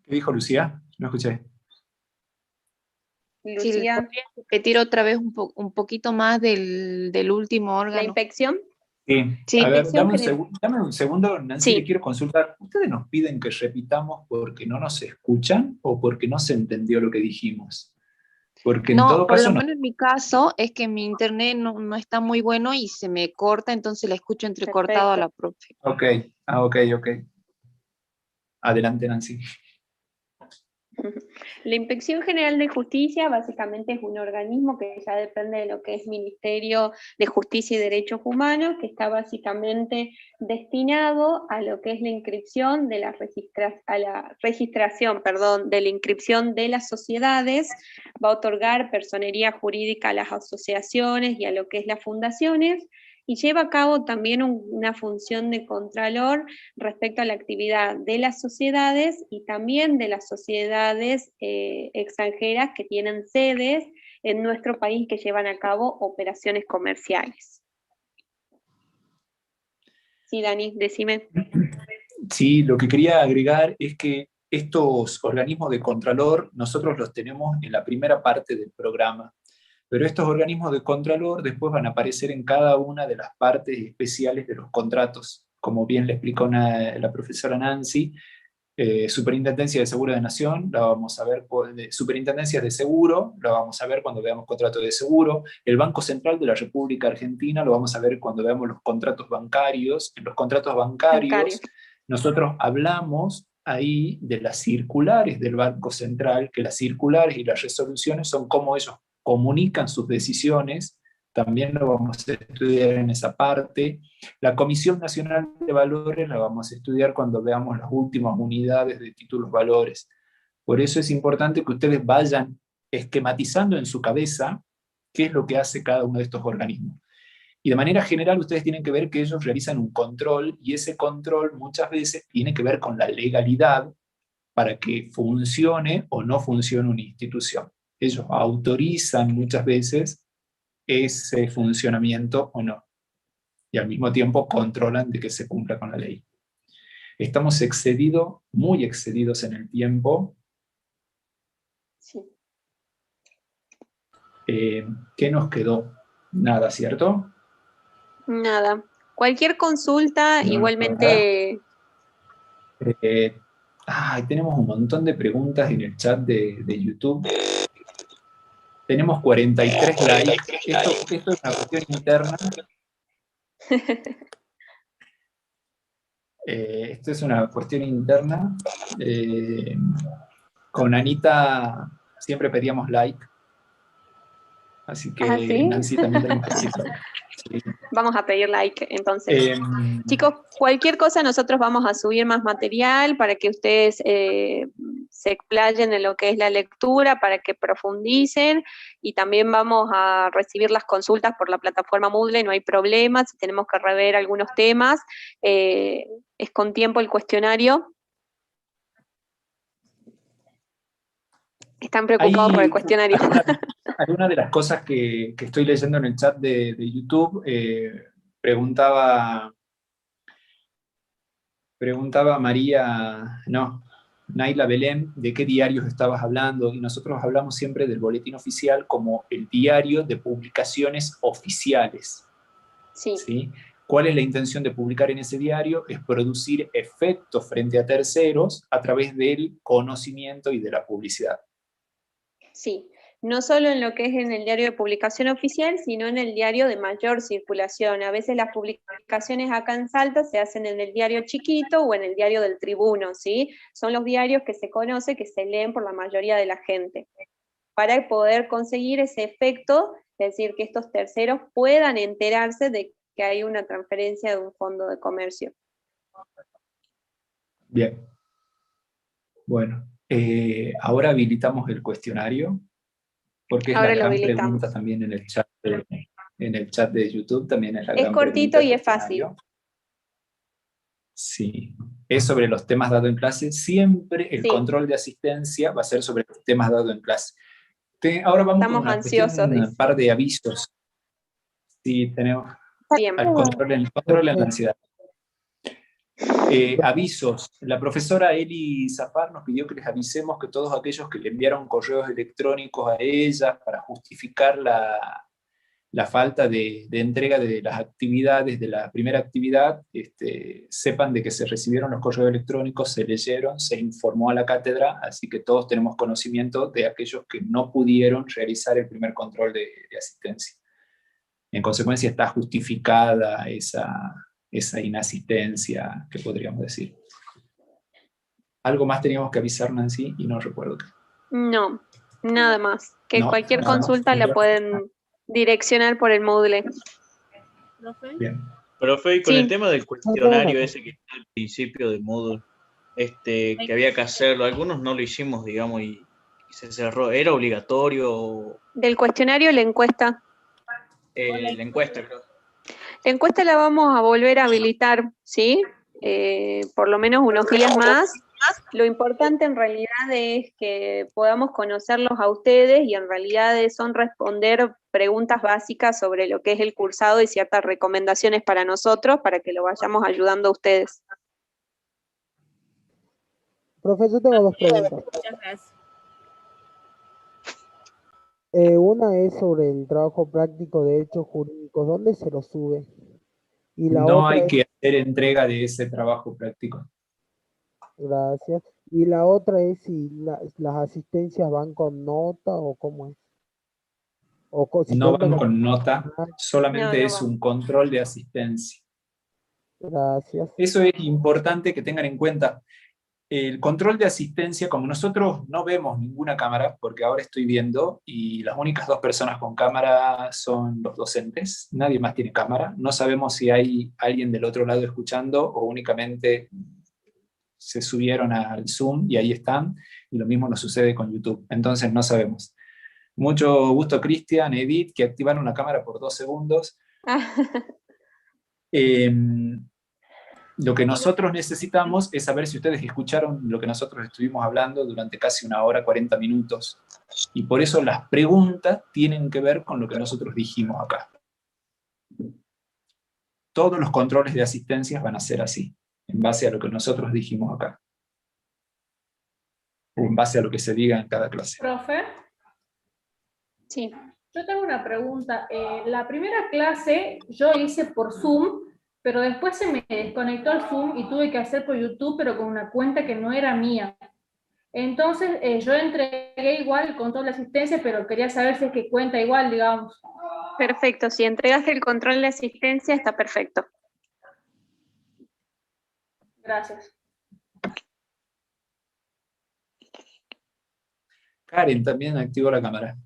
¿Qué dijo Lucía? No escuché. Si Lucía, podría repetir otra vez un poquito más del último ¿la órgano. inspección? Sí, Sí. a ver, Inspección dame un segundo, Nancy, Sí. le quiero consultar. ¿Ustedes nos piden que repitamos porque no nos escuchan o porque no se entendió lo que dijimos? Porque en No, todo por caso lo no. menos en mi caso es que mi internet no está muy bueno y se me corta, entonces la escucho entrecortado a la profe. Ok, ok. Adelante, Nancy. La Inspección General de Justicia básicamente es un organismo que ya depende de lo que es Ministerio de Justicia y Derechos Humanos, que está básicamente destinado a lo que es la inscripción de la registración de la inscripción de las sociedades, va a otorgar personería jurídica a las asociaciones y a lo que es las fundaciones, y lleva a cabo también una función de contralor respecto a la actividad de las sociedades y también de las sociedades extranjeras que tienen sedes en nuestro país que llevan a cabo operaciones comerciales. Sí, Dani, decime. Sí, lo que quería agregar es que estos organismos de contralor nosotros los tenemos en la primera parte del programa, pero estos organismos de contralor después van a aparecer en cada una de las partes especiales de los contratos. Como bien le explicó la profesora Nancy, Superintendencia de Seguro de Nación, la vamos a ver, Superintendencias de Seguro, la vamos a ver cuando veamos contratos de seguro, el Banco Central de la República Argentina, lo vamos a ver cuando veamos los contratos bancarios. En los contratos bancarios, nosotros hablamos ahí de las circulares del Banco Central, que las circulares y las resoluciones son cómo ellos comunican sus decisiones, también lo vamos a estudiar en esa parte. La Comisión Nacional de Valores la vamos a estudiar cuando veamos las últimas unidades de títulos valores. Por eso es importante que ustedes vayan esquematizando en su cabeza qué es lo que hace cada uno de estos organismos. Y de manera general ustedes tienen que ver que ellos realizan un control, y ese control muchas veces tiene que ver con la legalidad para que funcione o no funcione una institución. Ellos autorizan muchas veces ese funcionamiento o no, y al mismo tiempo controlan de que se cumpla con la ley. Estamos muy excedidos en el tiempo. Sí. ¿Qué nos quedó? Nada, ¿cierto? Nada. Cualquier consulta, No, igualmente... tenemos un montón de preguntas en el chat de YouTube. Tenemos 43 likes. Esto es una cuestión interna. Esto es una cuestión interna. Con Anita siempre pedíamos like. Así que ¿sí? Nancy también tenemos que decir. Sí. Vamos a pedir like, entonces. Chicos, cualquier cosa nosotros vamos a subir más material para que ustedes se explayen en lo que es la lectura, para que profundicen, y también vamos a recibir las consultas por la plataforma Moodle, no hay problema, si tenemos que rever algunos temas, es con tiempo el cuestionario. Están preocupados por el cuestionario. Alguna de las cosas que estoy leyendo en el chat de YouTube, preguntaba Naila Belén, de qué diarios estabas hablando, y nosotros hablamos siempre del boletín oficial como el diario de publicaciones oficiales. Sí. ¿Sí? ¿Cuál es la intención de publicar en ese diario? Es producir efectos frente a terceros a través del conocimiento y de la publicidad. Sí, no solo en lo que es en el diario de publicación oficial, sino en el diario de mayor circulación. A veces las publicaciones acá en Salta se hacen en el diario chiquito o en el diario del Tribuno, ¿sí? Son los diarios que se conoce, que se leen por la mayoría de la gente. Para poder conseguir ese efecto, es decir, que estos terceros puedan enterarse de que hay una transferencia de un fondo de comercio. Bien. Bueno. Ahora habilitamos el cuestionario, porque es ahora la gran pregunta también en el chat de YouTube, también es la gran pregunta. Es cortito y es fácil. Sí, es sobre los temas dados en clase. Siempre el control de asistencia va a ser sobre los temas dados en clase. Ahora vamos con un par de avisos. Sí, tenemos el control de la ansiedad. Avisos. La profesora Eli Zafar nos pidió que les avisemos que todos aquellos que le enviaron correos electrónicos a ella para justificar la falta de entrega de las actividades, de la primera actividad, sepan de que se recibieron los correos electrónicos, se leyeron, se informó a la cátedra, así que todos tenemos conocimiento de aquellos que no pudieron realizar el primer control de asistencia. En consecuencia está justificada esa inasistencia, que podríamos decir. ¿Algo más teníamos que avisar, Nancy? Y no recuerdo. No, nada más. Que cualquier consulta la pueden direccionar por el Moodle. Bien. Profe, y con el tema del cuestionario ese que está al principio del Moodle, que había que hacerlo, algunos no lo hicimos, digamos, y se cerró. ¿Era obligatorio? Del cuestionario, la encuesta. La encuesta, creo. La encuesta la vamos a volver a habilitar, ¿sí? Por lo menos unos días más. Lo importante en realidad es que podamos conocerlos a ustedes, y en realidad son responder preguntas básicas sobre lo que es el cursado y ciertas recomendaciones para nosotros, para que lo vayamos ayudando a ustedes. Profesor, tengo dos preguntas. Una es sobre el trabajo práctico de hechos jurídicos. ¿Dónde se lo sube? Y la no otra hay que hacer entrega de ese trabajo práctico. Gracias. Y la otra es si las asistencias van con nota o cómo es. No van con nota, solamente es un control de asistencia. Gracias. Eso es importante que tengan en cuenta. El control de asistencia, como nosotros no vemos ninguna cámara, porque ahora estoy viendo, y las únicas dos personas con cámara son los docentes, nadie más tiene cámara, no sabemos si hay alguien del otro lado escuchando o únicamente se subieron al Zoom y ahí están, y lo mismo nos sucede con YouTube, entonces no sabemos. Mucho gusto, Cristian, Edith, que activaron la cámara por 2 segundos. Lo que nosotros necesitamos es saber si ustedes escucharon lo que nosotros estuvimos hablando durante casi 1 hora, 40 minutos. Y por eso las preguntas tienen que ver con lo que nosotros dijimos acá. Todos los controles de asistencia van a ser así, en base a lo que nosotros dijimos acá. O en base a lo que se diga en cada clase. Profe. Sí. Yo tengo una pregunta. La primera clase yo hice por Zoom, pero después se me desconectó el Zoom y tuve que hacer por YouTube, pero con una cuenta que no era mía. Entonces, yo entregué igual el control de asistencia, pero quería saber si es que cuenta igual, digamos. Perfecto, si entregaste el control de asistencia, está perfecto. Gracias. Karen también activó la cámara.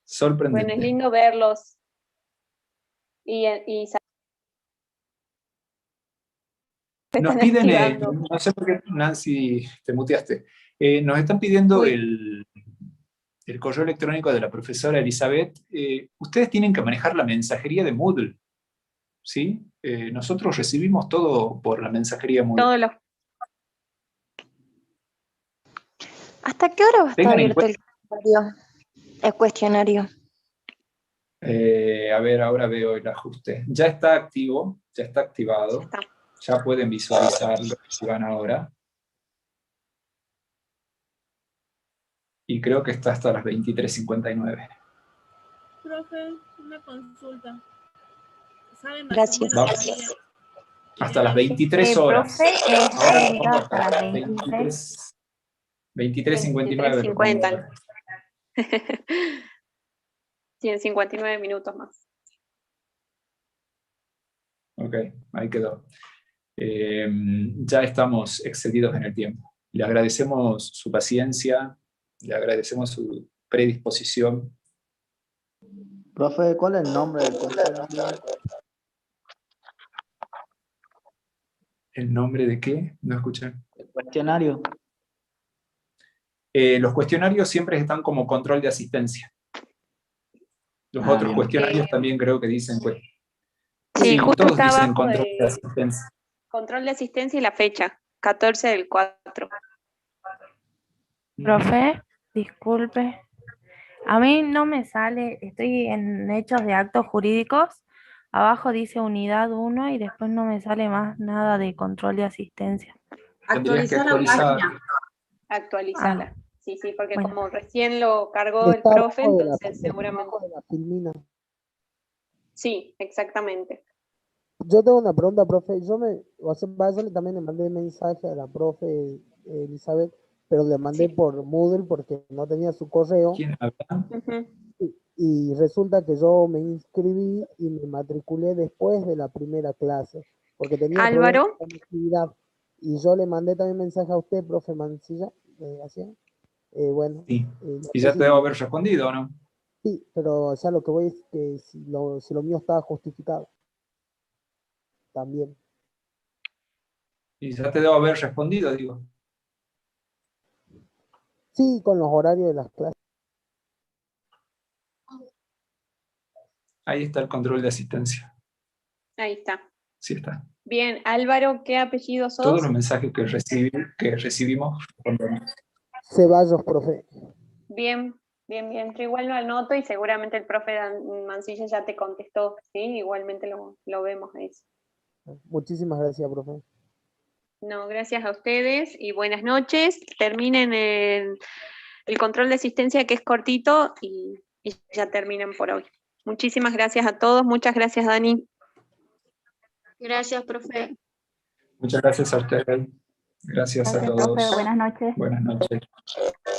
Sorprendente. Bueno, es lindo verlos. Y nos piden, no sé por qué, Nancy, te muteaste. Nos están pidiendo el correo electrónico de la profesora Elizabeth. Ustedes tienen que manejar la mensajería de Moodle, ¿sí? Nosotros recibimos todo por la mensajería Moodle. ¿Hasta qué hora va a estar abierto el cuestionario? A ver, ahora veo el ajuste. Ya está activo, ya está activado. Ya pueden visualizarlo si van ahora. Y creo que está hasta las 23:59. Profe, una consulta. Gracias. Gracias. Hasta las 23 horas. Ahora lo pongo hasta las 23:59. Sí, en 59 minutos más. Ok, ahí quedó. Ya estamos excedidos en el tiempo. Le agradecemos su paciencia, le agradecemos su predisposición. Profe, ¿cuál es el nombre del cuestionario? ¿El nombre de qué? No escuché. El cuestionario. Los cuestionarios siempre están como control de asistencia. Los otros bien. cuestionarios también creo que dicen Sí, justo todos está dicen abajo control de de asistencia. control de asistencia y la fecha, 14/4. Profe, disculpe. A mí no me sale, estoy en hechos de actos jurídicos, abajo dice unidad 1 y después no me sale más nada de control de asistencia. Tendrías que Actualizar la página. Actualizala. Sí, porque bueno. como recién lo cargó el Está profe, abajo de entonces seguramente. abajo de la filmina. Sí, exactamente. Yo tengo una pregunta, profe. Yo también le mandé mensaje a la profe Elizabeth, pero le mandé por Moodle porque no tenía su correo. ¿Quién habla? Y resulta que yo me inscribí y me matriculé después de la primera clase, porque tenía Álvaro. problemas de conectividad. Y yo le mandé también mensaje a usted, profe Mancilla, bueno. Sí. No ¿Y sé ya si- te debo haber respondido o no? Sí, pero ya lo que voy es que si lo mío estaba justificado. También. Y ya te debo haber respondido, digo. Sí, con los horarios de las clases. Ahí está el control de asistencia. Ahí está. Sí está. Bien, Álvaro, ¿qué apellido sos? Todos los mensajes que recibimos respondemos. Ceballos, profe. Bien. Yo igual lo anoto y seguramente el profe Mancilla ya te contestó, ¿sí? Igualmente lo vemos ahí. Muchísimas gracias, profe. No, gracias a ustedes y buenas noches. Terminen el control de asistencia que es cortito y ya terminan por hoy. Muchísimas gracias a todos. Muchas gracias, Dani. Gracias, profe. Muchas gracias a ustedes. Gracias a todos. Profe, buenas noches. Buenas noches.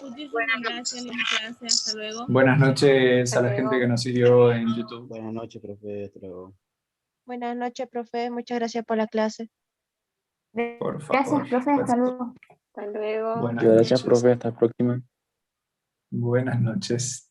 Muchísimas gracias, linda clase. Hasta luego. Buenas noches Hasta a la luego. gente que nos siguió en YouTube. Buenas noches, profe. Hasta luego. Buenas noches, profe. Muchas gracias por la clase. Por favor. Gracias, profe. Hasta luego. Hasta luego. Buenas Gracias, noches. profe. Hasta la próxima. Buenas noches.